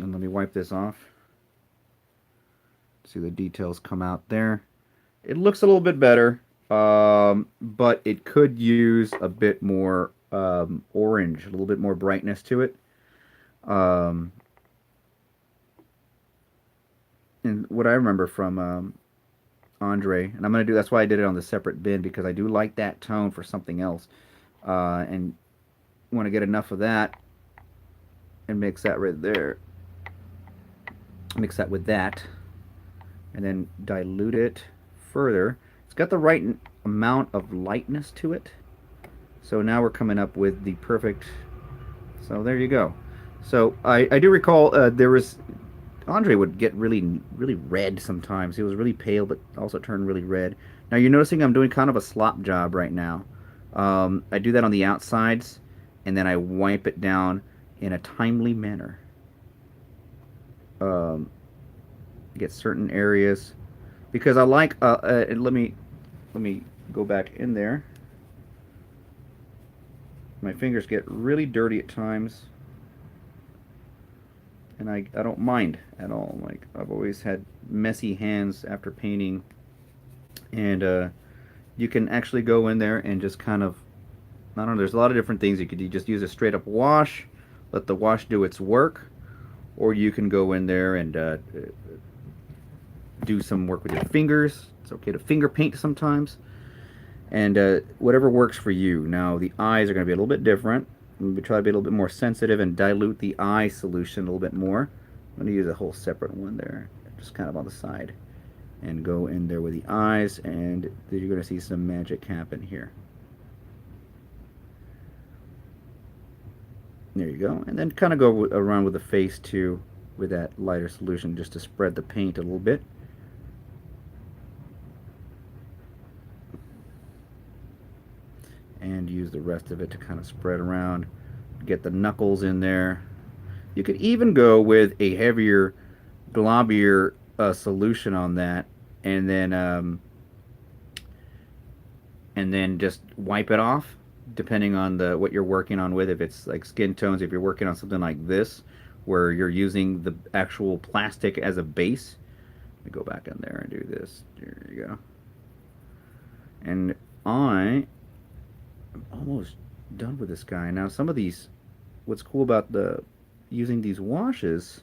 and let me wipe this off. See the details come out there. It looks a little bit better, but it could use a bit more orange, a little bit more brightness to it. Um, and what I remember from Andre, and I'm gonna do. That's why I did it on the separate bin because I do like that tone for something else, and want to get enough of that and mix that right there. Mix that with that, and then dilute it further. It's got the right amount of lightness to it. So now we're coming up with the perfect. So there you go. So I do recall there was Andre would get really red sometimes. He was really pale, but also turned really red. Now you're noticing I'm doing kind of a slop job right now. I do that on the outsides, and then I wipe it down in a timely manner. Um, get certain areas because I like. Let me go back in there. My fingers get really dirty at times, and I don't mind at all. Like I've always had messy hands after painting, and you can actually go in there and just kind of I don't know. There's a lot of different things you could do. Just use a straight up wash, let the wash do its work, or you can go in there and do some work with your fingers. It's okay to finger paint sometimes, and whatever works for you. Now the eyes are going to be a little bit different. We try to be a little bit more sensitive and dilute the eye solution a little bit more. I'm going to use a whole separate one there, just kind of on the side, and go in there with the eyes, and then you're going to see some magic happen here. There you go. And then kind of go around with the face too with that lighter solution just to spread the paint a little bit. And use the rest of it to kind of spread around. Get the knuckles in there. You could even go with a heavier, globbier solution on that, and then just wipe it off depending on the what you're working on with. If it's like skin tones, if you're working on something like this where you're using the actual plastic as a base, let me go back in there and do this. There you go. And I am almost done with this guy. Now some of these, what's cool about the using these washes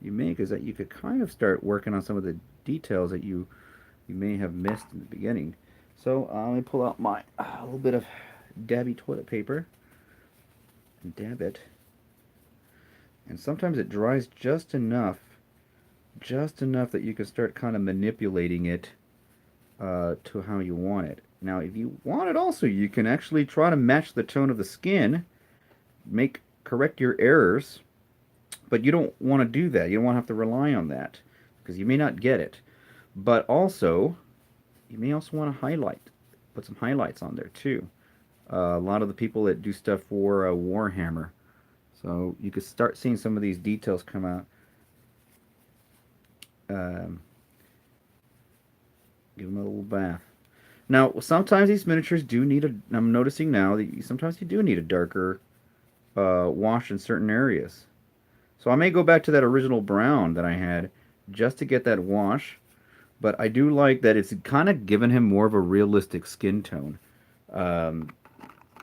you make is that you could kind of start working on some of the details that you may have missed in the beginning. So let me pull out my a little bit of dabby toilet paper and dab it. And sometimes it dries just enough that you can start kind of manipulating it to how you want it. Now, if you want it also, you can actually try to match the tone of the skin, correct your errors, but you don't want to do that. You don't want to have to rely on that because you may not get it. But also, you may also want to put some highlights on there too. A lot of the people that do stuff for Warhammer, so you could start seeing some of these details come out. Um, give them a little bath. Now, sometimes these miniatures do need a. I'm noticing now that sometimes you do need a darker wash in certain areas. So I may go back to that original brown that I had just to get that wash. But I do like that it's kind of given him more of a realistic skin tone. Um,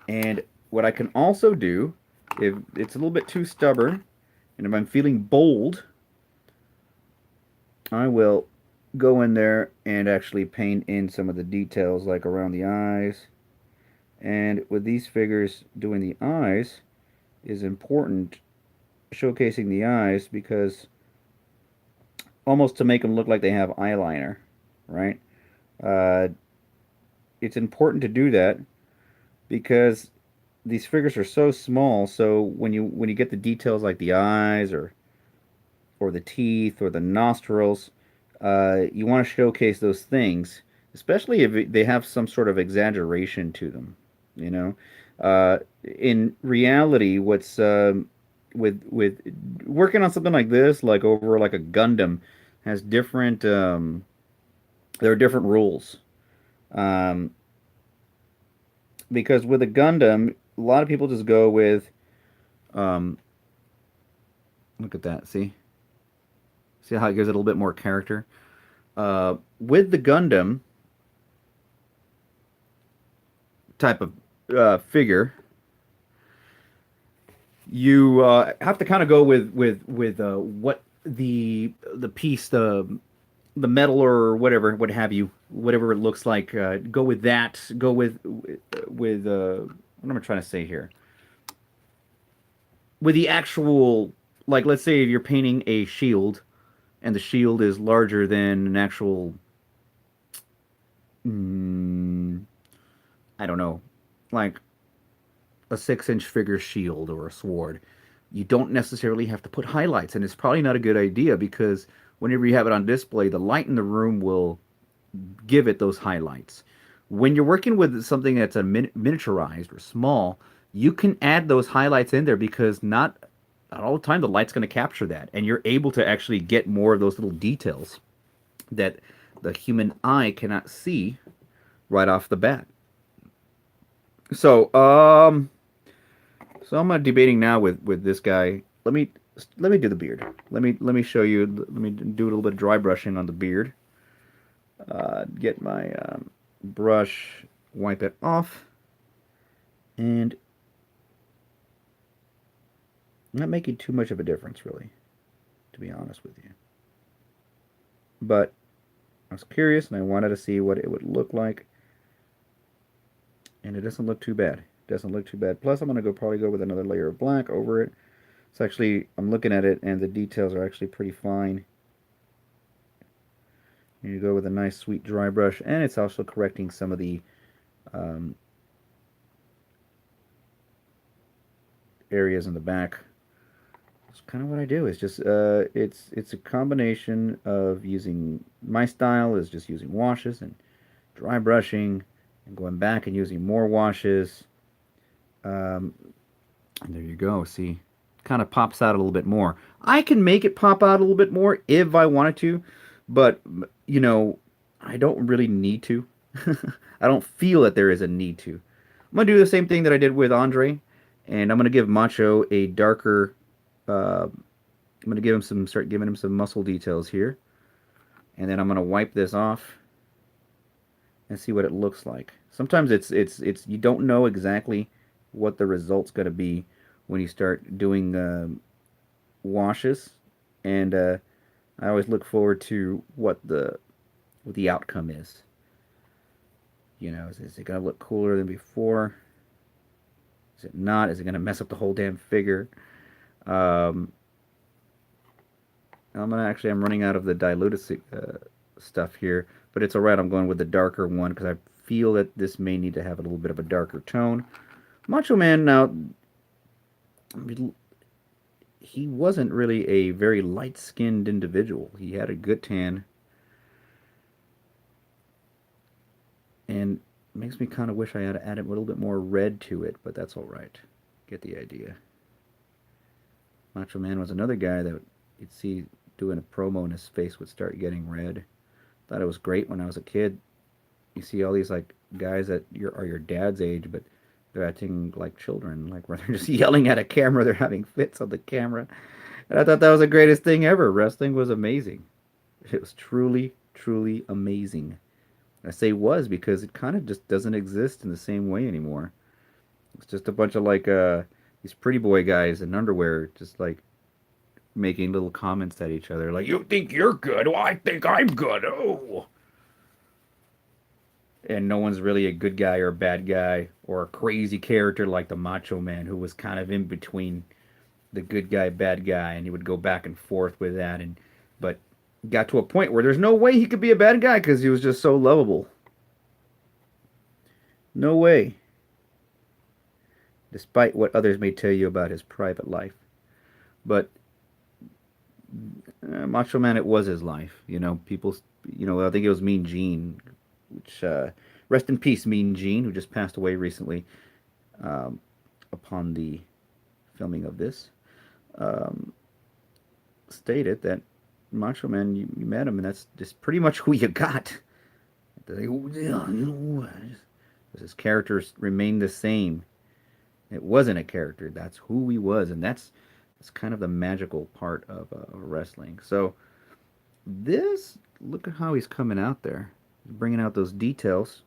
and what I can also do, if it's a little bit too stubborn, and if I'm feeling bold, I will go in there and actually paint in some of the details like around the eyes. And with these figures, doing the eyes is important, showcasing the eyes because almost to make them look like they have eyeliner, right? Uh, it's important to do that because these figures are so small. So when you get the details like the eyes or the teeth or the nostrils, you want to showcase those things, especially if they have some sort of exaggeration to them. You know, in reality, what's with working on something like this, like over like a Gundam, has different. There are different rules. Um, because with a Gundam, a lot of people just go with. Um, Look at that. See how it gives it a little bit more character. With the Gundam type of figure, you have to kind of go with what the piece the metal or whatever what have you whatever it looks like go with that go with what am I trying to say here with the actual like let's say you're painting a shield and the shield is larger than an actual mm, I don't know like a 6 inch figure shield or a sword. You don't necessarily have to put highlights, and it's probably not a good idea because whenever you have it on display, the light in the room will give it those highlights. When you're working with something that's a miniaturized or small, you can add those highlights in there because not all the time the light's going to capture that, and you're able to actually get more of those little details that the human eye cannot see right off the bat. So, so I'm debating now with this guy. Let me do the beard. Let me show you. Let me do a little bit of dry brushing on the beard. Get my brush, wipe it off, and not making too much of a difference really, to be honest with you. But I was curious and I wanted to see what it would look like, and it doesn't look too bad. It doesn't look too bad. Plus, I'm gonna probably go with another layer of black over it. It's actually I'm looking at it and the details are actually pretty fine. You go with a nice sweet dry brush, and it's also correcting some of the um, areas in the back. It's kind of what I do. It's just it's a combination of using my style is just using washes and dry brushing and going back and using more washes. Um, and there you go. See, it kind of pops out a little bit more. I can make it pop out a little bit more if I wanted to, but you know, I don't really need to. I don't feel that there is a need to. I'm gonna do the same thing that I did with Andre, and I'm gonna give Macho a darker. I'm gonna give him some, start giving him some muscle details here, and then I'm gonna wipe this off and see what it looks like. Sometimes it's you don't know exactly what the result's gonna be when you start doing washes, and I always look forward to what the outcome is. You know, is it gonna look cooler than before? Is it not? Is it gonna mess up the whole damn figure? Um, I'm running out of the diluted stuff here, but it's alright. I'm going with the darker one because I feel that this may need to have a little bit of a darker tone. Macho Man now, he wasn't really a very light-skinned individual. He had a good tan, and it makes me kind of wish I had added a little bit more red to it, but that's all right. Get the idea. Macho Man was another guy that you'd see doing a promo and his face would start getting red. Thought it was great when I was a kid. You see all these like guys that are your dad's age, but they're acting like children, like where they're just yelling at a camera, they're having fits on the camera. And I thought that was the greatest thing ever. Wrestling was amazing. It was truly, truly amazing. I say was because it kind of just doesn't exist in the same way anymore. It's just a bunch of like these pretty boy guys in underwear, just like making little comments at each other, like, "You think you're good? Well, I think I'm good." Oh, and no one's really a good guy or a bad guy or a crazy character like the Macho Man, who was kind of in between the good guy, bad guy, and he would go back and forth with that. And but got to a point where there's no way he could be a bad guy because he was just so lovable. No way, despite what others may tell you about his private life. But Macho Man, it was his life. People, I think it was Mean Gene, which, rest in peace, Mean Gene, who just passed away recently um, upon the filming of this, um, stated that Macho Man, you met him, and that's just pretty much who you got. His characters remained the same. It wasn't a character. That's who he was, and that's kind of the magical part of wrestling. So this, look at how he's coming out there, bringing out those details,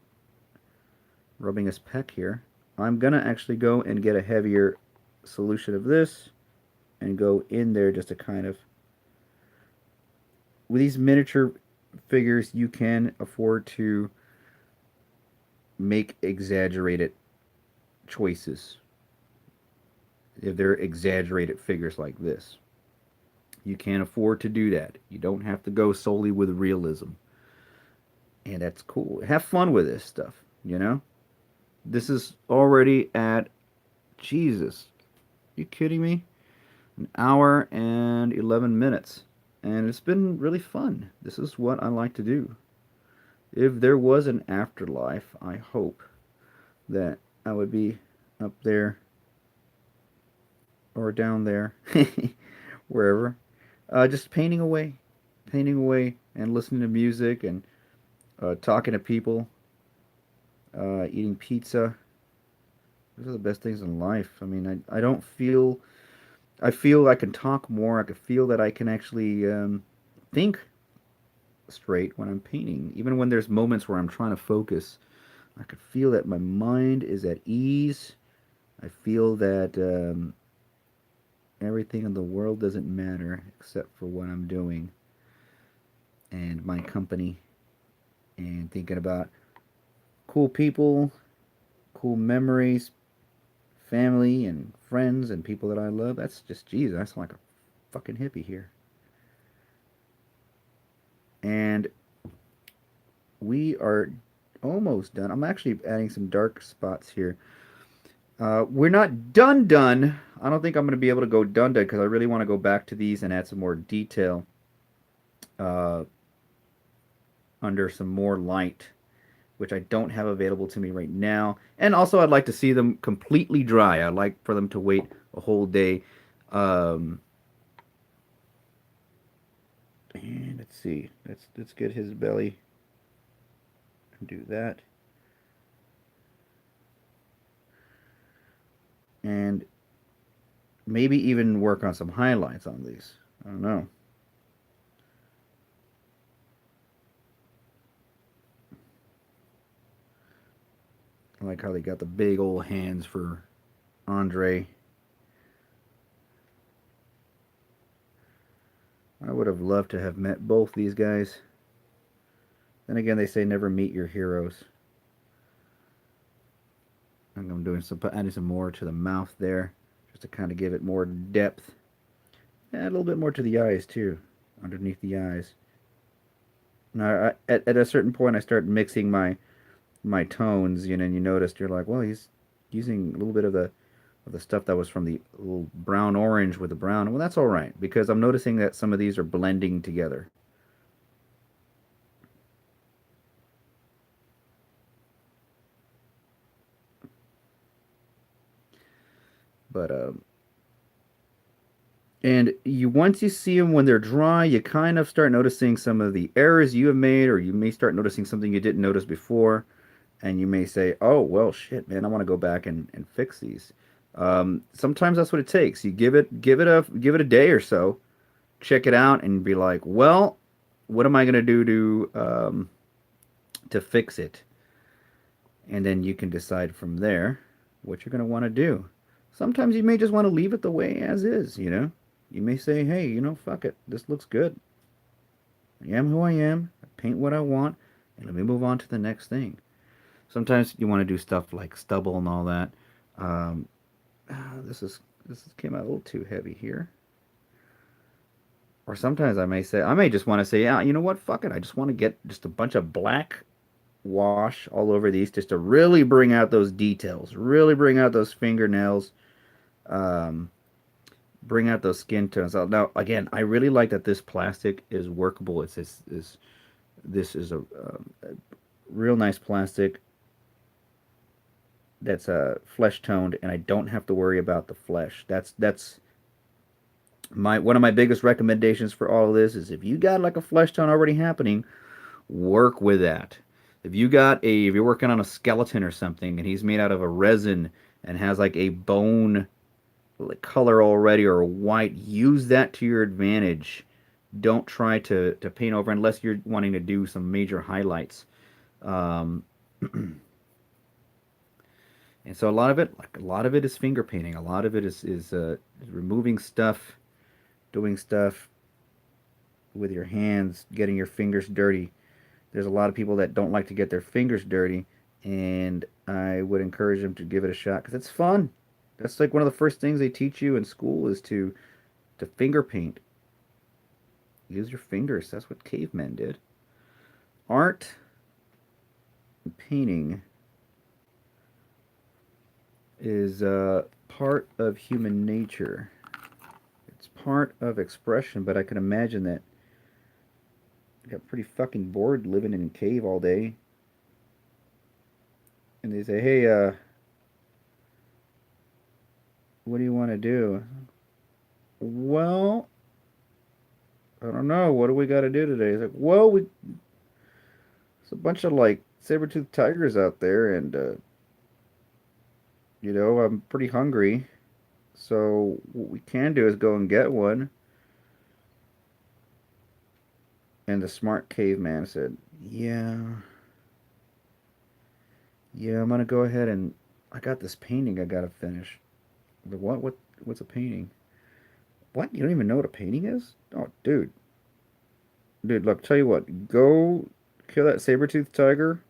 rubbing his pec here. I'm gonna actually go and get a heavier solution of this and go in there just to kind of, with these miniature figures, you can afford to make exaggerated choices if they're exaggerated figures like this. You can't afford to do that. You don't have to go solely with realism. And that's cool. Have fun with this stuff. This is already at, Jesus. Are you kidding me? An hour and 11 minutes. And it's been really fun. This is what I like to do. If there was an afterlife, I hope that I would be up there or down there, wherever, just painting away, and listening to music and talking to people, eating pizza. Those are the best things in life. I mean, I don't feel, I feel I can talk more. I can feel that I can actually think straight when I'm painting. Even when there's moments where I'm trying to focus, I can feel that my mind is at ease. I feel that everything in the world doesn't matter except for what I'm doing and my company, and thinking about cool people, cool memories, family and friends and people that I love. That's just, Jesus, I sound like a fucking hippie here. And we are almost done. I'm actually adding some dark spots here. We're not done. I don't think I'm going to be able to go done because I really want to go back to these and add some more detail uh, under some more light, which I don't have available to me right now. And also, I'd like to see them completely dry. I'd like for them to wait a whole day. Um, and let's see. Let's get his belly and do that. And maybe even work on some highlights on these. I don't know. I like how they got the big old hands for Andre. I would have loved to have met both these guys. Then again, they say never meet your heroes. I'm doing some, adding some more to the mouth there, just to kind of give it more depth. Add a little bit more to the eyes too, underneath the eyes. Now, at a certain point, I start mixing my tones, and you noticed, you're like, well, he's using a little bit of the stuff that was from the little brown orange with the brown. Well, that's all right because I'm noticing that some of these are blending together. But and you, once you see them when they're dry, you kind of start noticing some of the errors you have made, or you may start noticing something you didn't notice before, and you may say, "Oh, well, shit, man, I want to go back and fix these." Sometimes that's what it takes. You give it a day or so, check it out, and be like, "Well, what am I gonna do to fix it?" And then you can decide from there what you're gonna want to do. Sometimes you may just want to leave it the way as is. You may say, hey, fuck it. This looks good. I am who I am. I paint what I want, and let me move on to the next thing. Sometimes you want to do stuff like stubble and all that. Um, this came out a little too heavy here. Or sometimes I may just want to say, yeah, you know what? Fuck it. I just want to get just a bunch of black wash all over these just to really bring out those details, really bring out those fingernails, um, bring out those skin tones. Now, again, I really like that this plastic is workable. This is a real nice plastic that's flesh toned, and I don't have to worry about the flesh. That's my one of my biggest recommendations for all of this is if you got like a flesh tone already happening, work with that. If you're working on a skeleton or something and he's made out of a resin and has like a bone like color already or white, use that to your advantage. Don't try to paint over unless you're wanting to do some major highlights. Um, and so a lot of it is finger painting. A lot of it is removing stuff, doing stuff with your hands, getting your fingers dirty. There's a lot of people that don't like to get their fingers dirty, and I would encourage them to give it a shot because it's fun. That's like one of the first things they teach you in school is to finger paint. Use your fingers. That's what cavemen did. Art and painting is part of human nature. It's part of expression, but I can imagine that I got pretty fucking bored living in a cave all day. And they say, hey, what do you want to do? Well, I don't know. What do we got to do today? It's like, well, it's a bunch of like saber-toothed tigers out there, and I'm pretty hungry. So what we can do is go and get one. And the smart caveman said, "Yeah, yeah, I'm gonna go ahead and I got this painting I gotta finish." The what? What's a painting? What? You don't even know what a painting is? Oh, dude, look, tell you what, go kill that saber-toothed tiger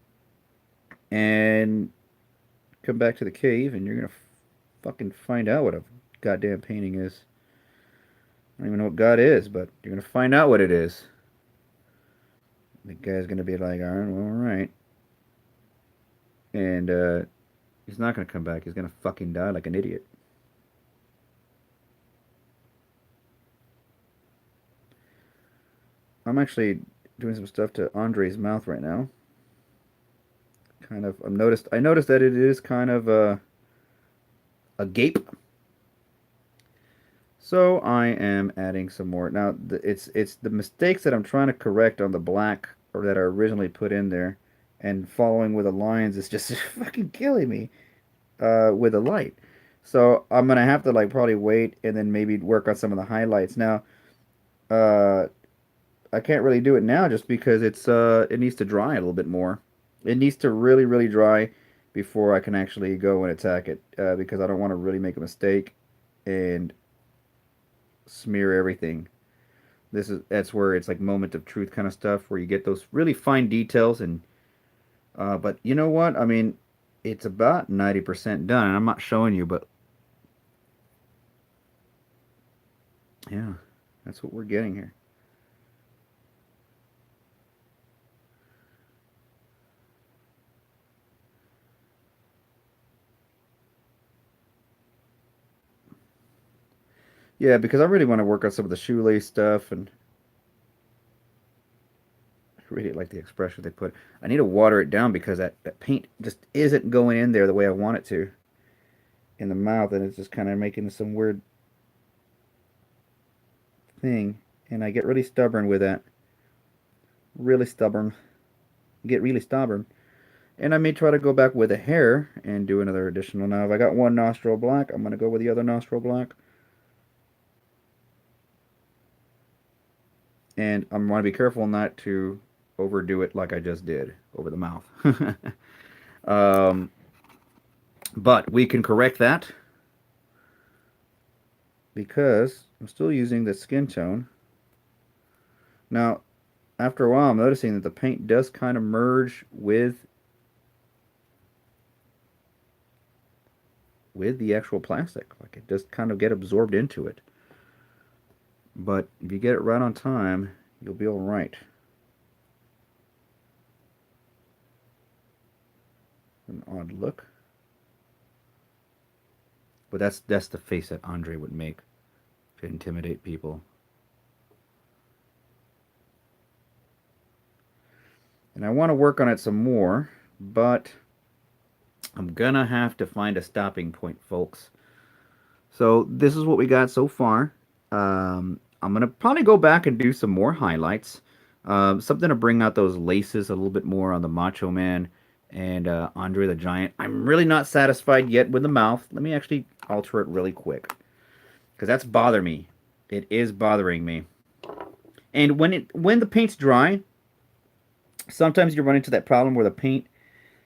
and come back to the cave, and you're gonna fucking find out what a goddamn painting is. I don't even know what God is, but you're gonna find out what it is. The guy's gonna be like, all right, and he's not gonna come back. He's gonna fucking die like an idiot. I'm actually doing some stuff to Andre's mouth right now. Kind of, I noticed that it is kind of a gape. So I am adding some more. Now it's the mistakes that I'm trying to correct on the black or that are originally put in there, and following with the lines is just fucking killing me with the light. So I'm gonna have to like probably wait and then maybe work on some of the highlights. Now, uh, I can't really do it now just because it needs to dry a little bit more. It needs to really really dry before I can actually go and attack it because I don't want to really make a mistake and smear everything. That's where it's like moment of truth kind of stuff where you get those really fine details and but you know what? I mean, it's about 90% done and I'm not showing you, but yeah, that's what we're getting here. Yeah, because I really want to work on some of the shoelace stuff and I really like the expression they put. I need to water it down because that paint just isn't going in there the way I want it to in the mouth and it's just kind of making some weird thing and I get really stubborn with that. Really stubborn. Get really stubborn. And I may try to go back with a hair and do another additional. Now, if I got one nostril black, I'm going to go with the other nostril black. And I'm going to be careful not to overdo it like I just did over the mouth. um, but we can correct that because I'm still using the skin tone. Now, after a while, I'm noticing that the paint does kind of merge with the actual plastic. Like it just kind of get absorbed into it. But if you get it right on time, you'll be all right. An odd look, but that's the face that Andre would make to intimidate people. And I want to work on it some more, but I'm gonna have to find a stopping point, folks. So this is what we got so far. I'm gonna probably go back and do some more highlights. Something to bring out those laces a little bit more on the Macho Man and Andre the Giant. I'm really not satisfied yet with the mouth. Let me actually alter it really quick because that's bothering me. It is bothering me. And when the paint's dry, sometimes you run into that problem where the paint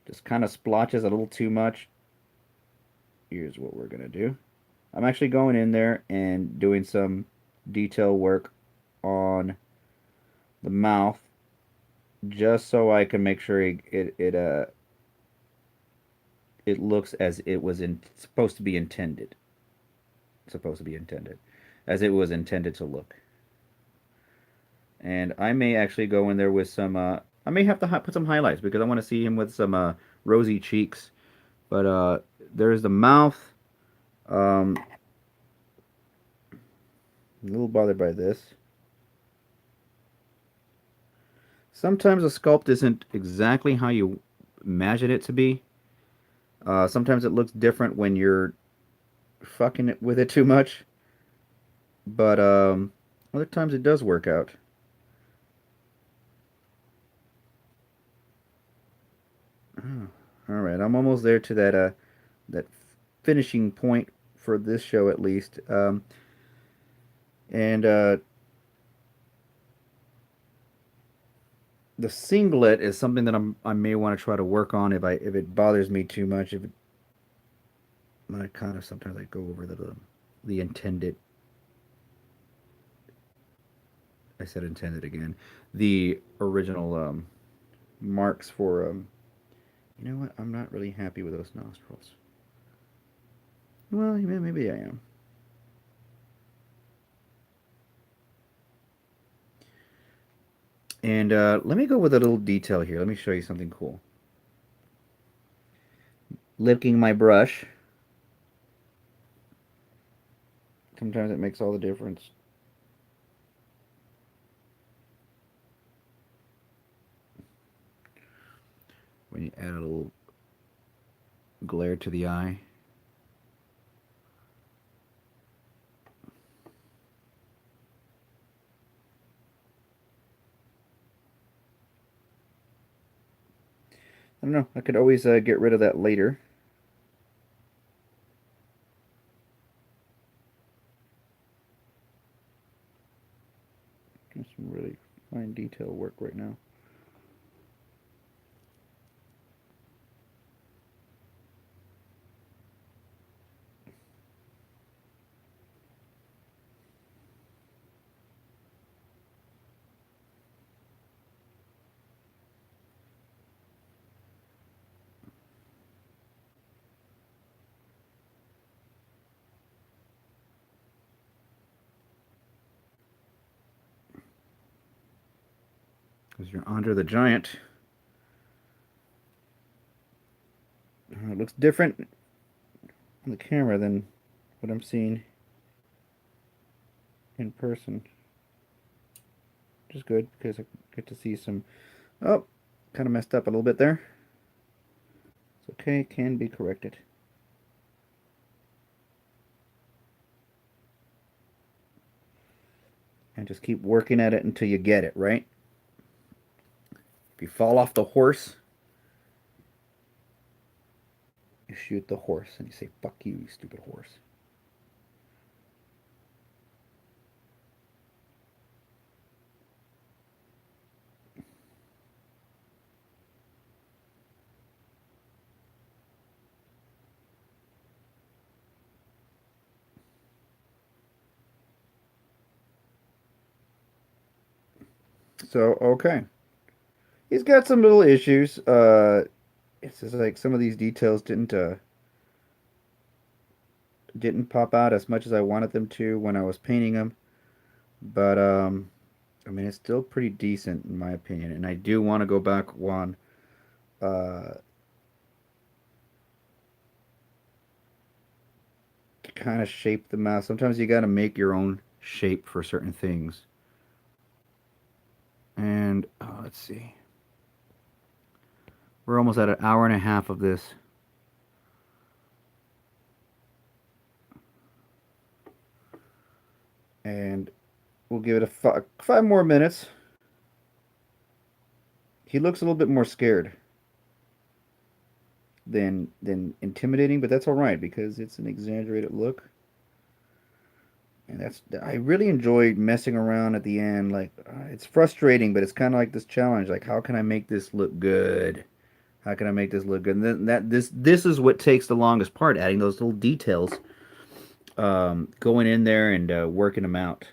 just kind of splotches a little too much. Here's what we're gonna do. I'm actually going in there and doing some detail work on the mouth just so I can make sure it looks as it was supposed to be intended. Supposed to be intended, as it was intended to look. And I may actually go in there with some. I may have to put some highlights because I want to see him with some rosy cheeks. But there's the mouth. A little bothered by this. Sometimes a sculpt isn't exactly how you imagine it to be. Sometimes it looks different when you're fucking it with it too much, but other times it does work out. Oh, all right, I'm almost there to that finishing point for this show at least. And the singlet is something that I may want to try to work on if it bothers me too much. If it, I kind of sometimes I go over the intended. I said intended again. The original marks for you know what? I'm not really happy with those nostrils. Well, maybe I am. And let me go with a little detail here. Let me show you something cool. Licking my brush. Sometimes it makes all the difference. When you add a little glare to the eye. I don't know. I could always get rid of that later. There's some really fine detail work right now. Because you're Andre the Giant. It looks different on the camera than what I'm seeing in person. Which is good because I get to see some. Oh, kind of messed up a little bit there. It's okay, can be corrected. And just keep working at it until you get it, right? If you fall off the horse, you shoot the horse and you say, fuck you, you stupid horse. So okay, he's got some little issues. It's just like some of these details didn't pop out as much as I wanted them to when I was painting him. But I mean, it's still pretty decent in my opinion, and I do want to go back one. Uh, Kind of shape the mouth. Sometimes you got to make your own shape for certain things. And let's see, we're almost at an hour and a half of this, and we'll give it a five more minutes. He looks a little bit more scared than intimidating, but that's all right because it's an exaggerated look. And that's I really enjoyed messing around at the end. Like it's frustrating, but it's kind of like this challenge. Like how can I make this look good? How can I make this look good? And then this is what takes the longest part, adding those little details, going in there and working them out.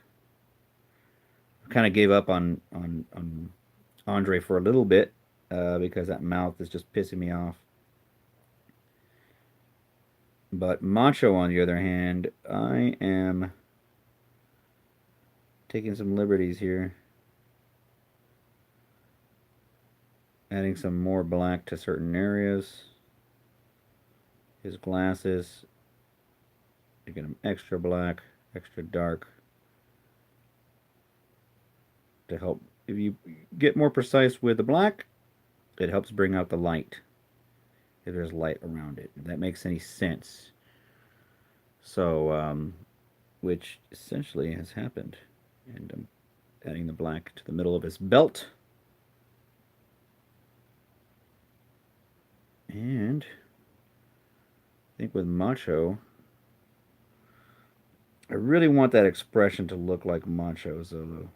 Kind of gave up on Andre for a little bit because that mouth is just pissing me off. But Macho, on the other hand, I am taking some liberties here, adding some more black to certain areas. His glasses, making them extra black, extra dark to help. If you get more precise with the black, it helps bring out the light. If there's light around it, if that makes any sense. So, which essentially has happened. And I'm adding the black to the middle of his belt. And I think with Macho, I really want that expression to look like Macho, so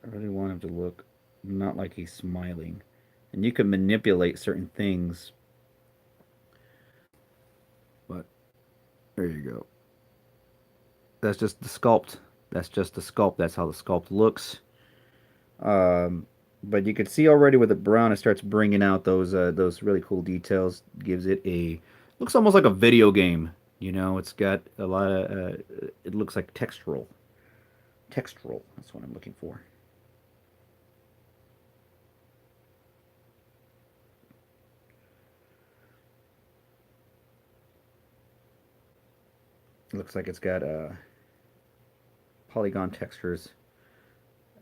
I really want him to look not like he's smiling. And you can manipulate certain things, but there you go. That's just the sculpt. That's just the sculpt. That's how the sculpt looks. Um, but you can see already with the brown, it starts bringing out those really cool details. Gives it a looks almost like a video game. You know, it's got a lot of. It looks like textural. Textural. That's what I'm looking for. It looks like it's got polygon textures.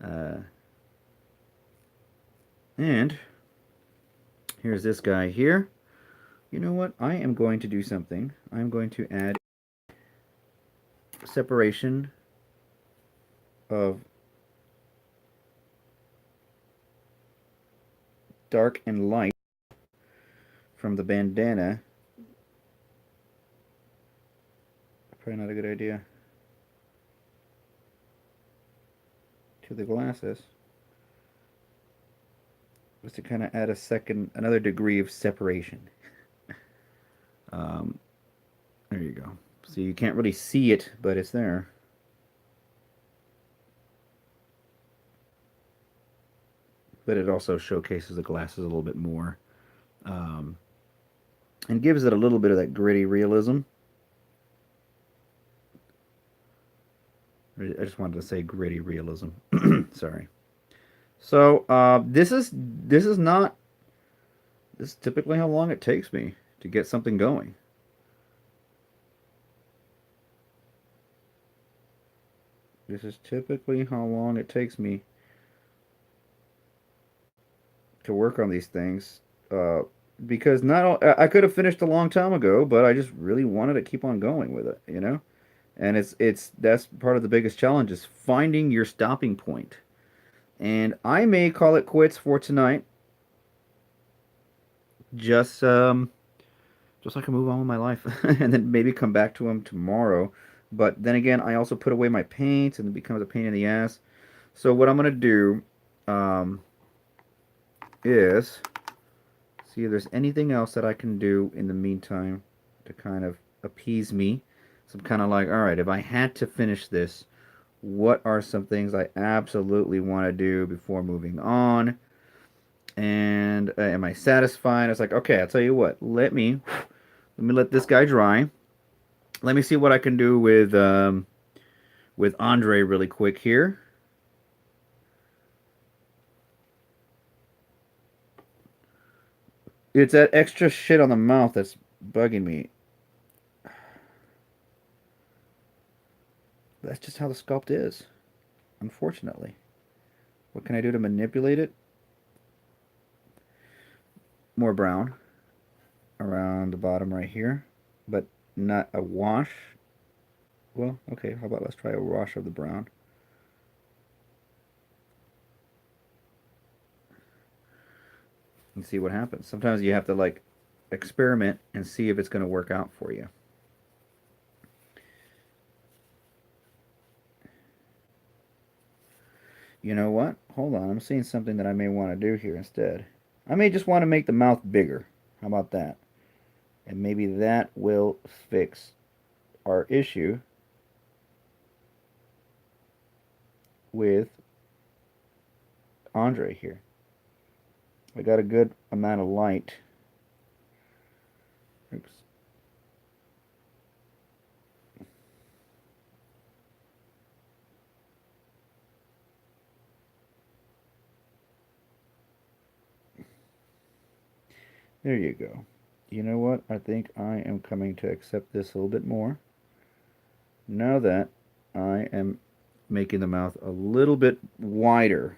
Uh, and here's this guy here. You know what? I am going to do something. I'm going to add separation of dark and light from the bandana. Probably not a good idea. To the glasses. Was to kind of add another degree of separation. Um, there you go. So you can't really see it, but it's there. But it also showcases the glasses a little bit more. Um, and gives it a little bit of that gritty realism. I just wanted to say gritty realism. Sorry. So this is not this is typically how long it takes me to get something going. This is typically how long it takes me to work on these things. Because not all, I could have finished a long time ago, but I just really wanted to keep on going with it, you know? And it's that's part of the biggest challenge is finding your stopping point. And I may call it quits for tonight. Just just so I can move on with my life and then maybe come back to them tomorrow. But then again, I also put away my paints and it becomes a pain in the ass. So what I'm gonna do um, is see if there's anything else that I can do in the meantime to kind of appease me. So I'm kind of like, all right, if I had to finish this, what are some things I absolutely want to do before moving on? And am I satisfied? It's like, okay, I'll tell you what. Let me let this guy dry. Let me see what I can do with Andre really quick here. It's that extra shit on the mouth that's bugging me. That's just how the sculpt is, unfortunately. What can I do to manipulate it? More brown around the bottom right here, but not a wash. Well, okay, how about let's try a wash of the brown. And see what happens. Sometimes you have to like experiment and see if it's going to work out for you. You know what? Hold on. I'm seeing something that I may want to do here instead. I may just want to make the mouth bigger. How about that? And maybe that will fix our issue with Andre here. I got a good amount of light. Oops. There you go. You know what? I think I am coming to accept this a little bit more. Now that I am making the mouth a little bit wider.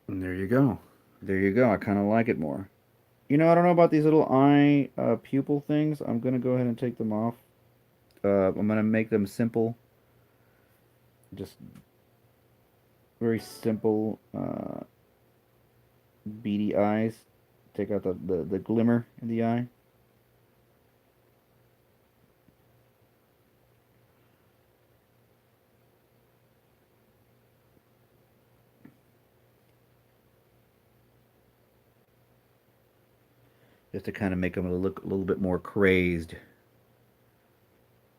And there you go. There you go. I kind of like it more. You know, I don't know about these little eye pupil things. I'm going to go ahead and take them off. I'm going to make them simple. Just very simple beady eyes. Take out the glimmer in the eye. Just to kind of make them look a little bit more crazed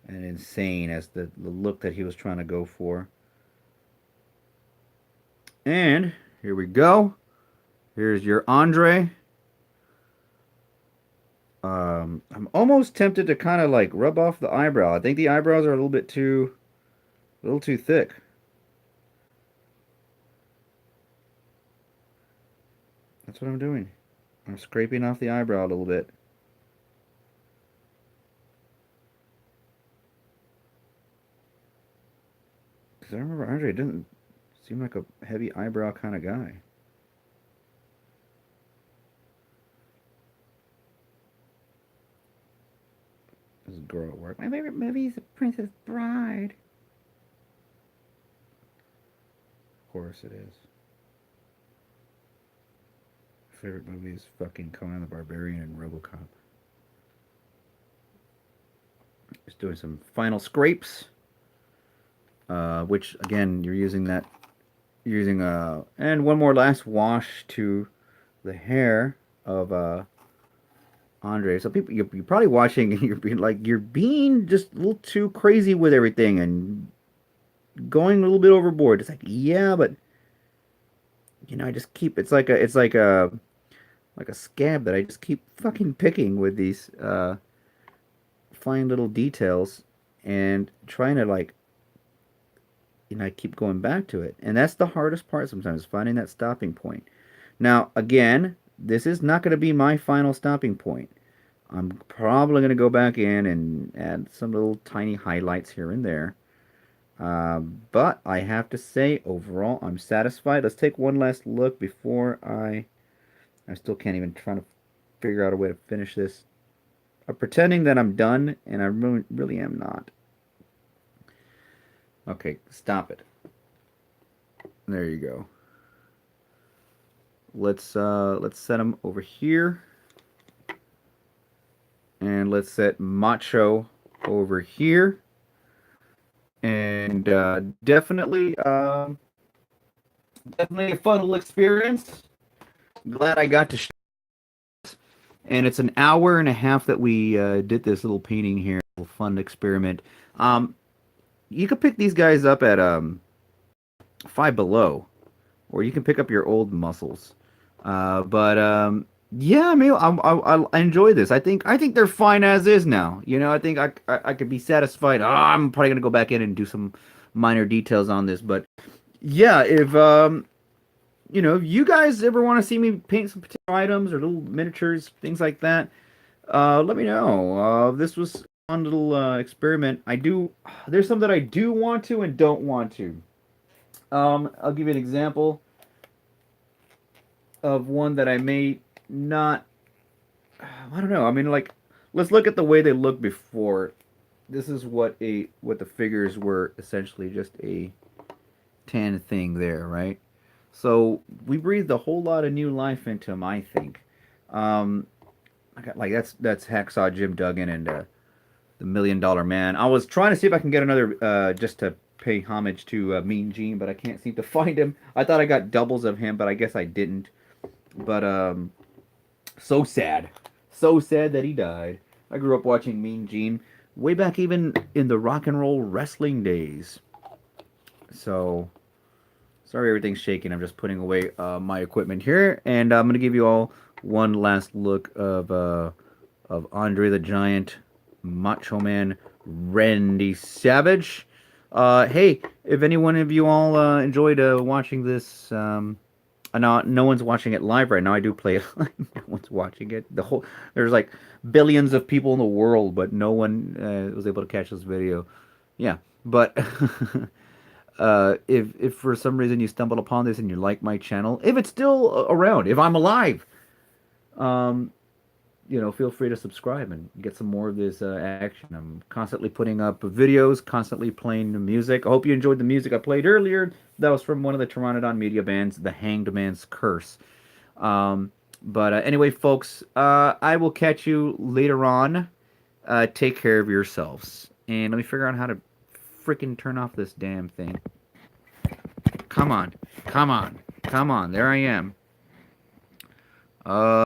and insane as the look that he was trying to go for. And here we go. Here's your Andre. I'm almost tempted to kind of like rub off the eyebrow. I think the eyebrows are a little too thick. That's what I'm doing. I'm scraping off the eyebrow a little bit. Because I remember Andre didn't seem like a heavy eyebrow kind of guy. This girl at work. My favorite movie is The Princess Bride. Of course it is. My favorite movie is fucking Conan the Barbarian and RoboCop. Just doing some final scrapes. Which again, you're using and one more last wash to the hair of Andre. So people, you're probably watching and you're being just a little too crazy with everything and going a little bit overboard. It's like, yeah, but I just keep it's like a scab that I just keep fucking picking with these fine little details and trying to like I keep going back to it. And that's the hardest part sometimes, finding that stopping point. Now, again, this is not going to be my final stopping point. I'm probably going to go back in and add some little tiny highlights here and there. But I have to say, overall, I'm satisfied. Let's take one last look before I still can't even try to figure out a way to finish this. I'm pretending that I'm done, and I really am not. Okay, stop it. There you go. Let's set him over here, and let's set Macho over here, and definitely Definitely a fun little experience. Glad I got to. And it's an hour and a half that we did this little painting here. Little fun experiment. Um, you could pick these guys up at Five Below, or you can pick up your old muscles. But yeah, I mean, I enjoy this. I think they're fine as is now. You know, I think I could be satisfied. I'm probably gonna go back in and do some minor details on this, but yeah, if if you guys ever want to see me paint some particular items or little miniatures, things like that, let me know. This was a fun little experiment. There's some that I do want to and don't want to. I'll give you an example of one that I may not. I don't know. I mean, like, let's look at the way they looked before. This is what the figures were essentially just a tan thing there, right? So we breathed a whole lot of new life into them, I think. Um, I got like that's Hacksaw Jim Duggan and the $1 Million Man. I was trying to see if I can get another just to pay homage to Mean Gene, but I can't seem to find him. I thought I got doubles of him, but I guess I didn't. But so sad, so sad that he died. I grew up watching Mean Gene way back even in the rock and roll wrestling days. So sorry, everything's shaking. I'm just putting away my equipment here, and I'm gonna give you all one last look of Andre the Giant, Macho Man, Randy Savage. Hey, if any one of you all enjoyed watching this, no one's watching it live right now. I do play it live. No one's watching it. There's like billions of people in the world, but no one was able to catch this video. Yeah, but if for some reason you stumbled upon this and you like my channel, if it's still around, if I'm alive, um, feel free to subscribe and get some more of this action. I'm constantly putting up videos, constantly playing the music. I hope you enjoyed the music I played earlier. That was from one of the Pteranodon media bands, The Hanged Man's Curse. But anyway, folks, I will catch you later on. Take care of yourselves. And let me figure out how to freaking turn off this damn thing. Come on. Come on. Come on. There I am.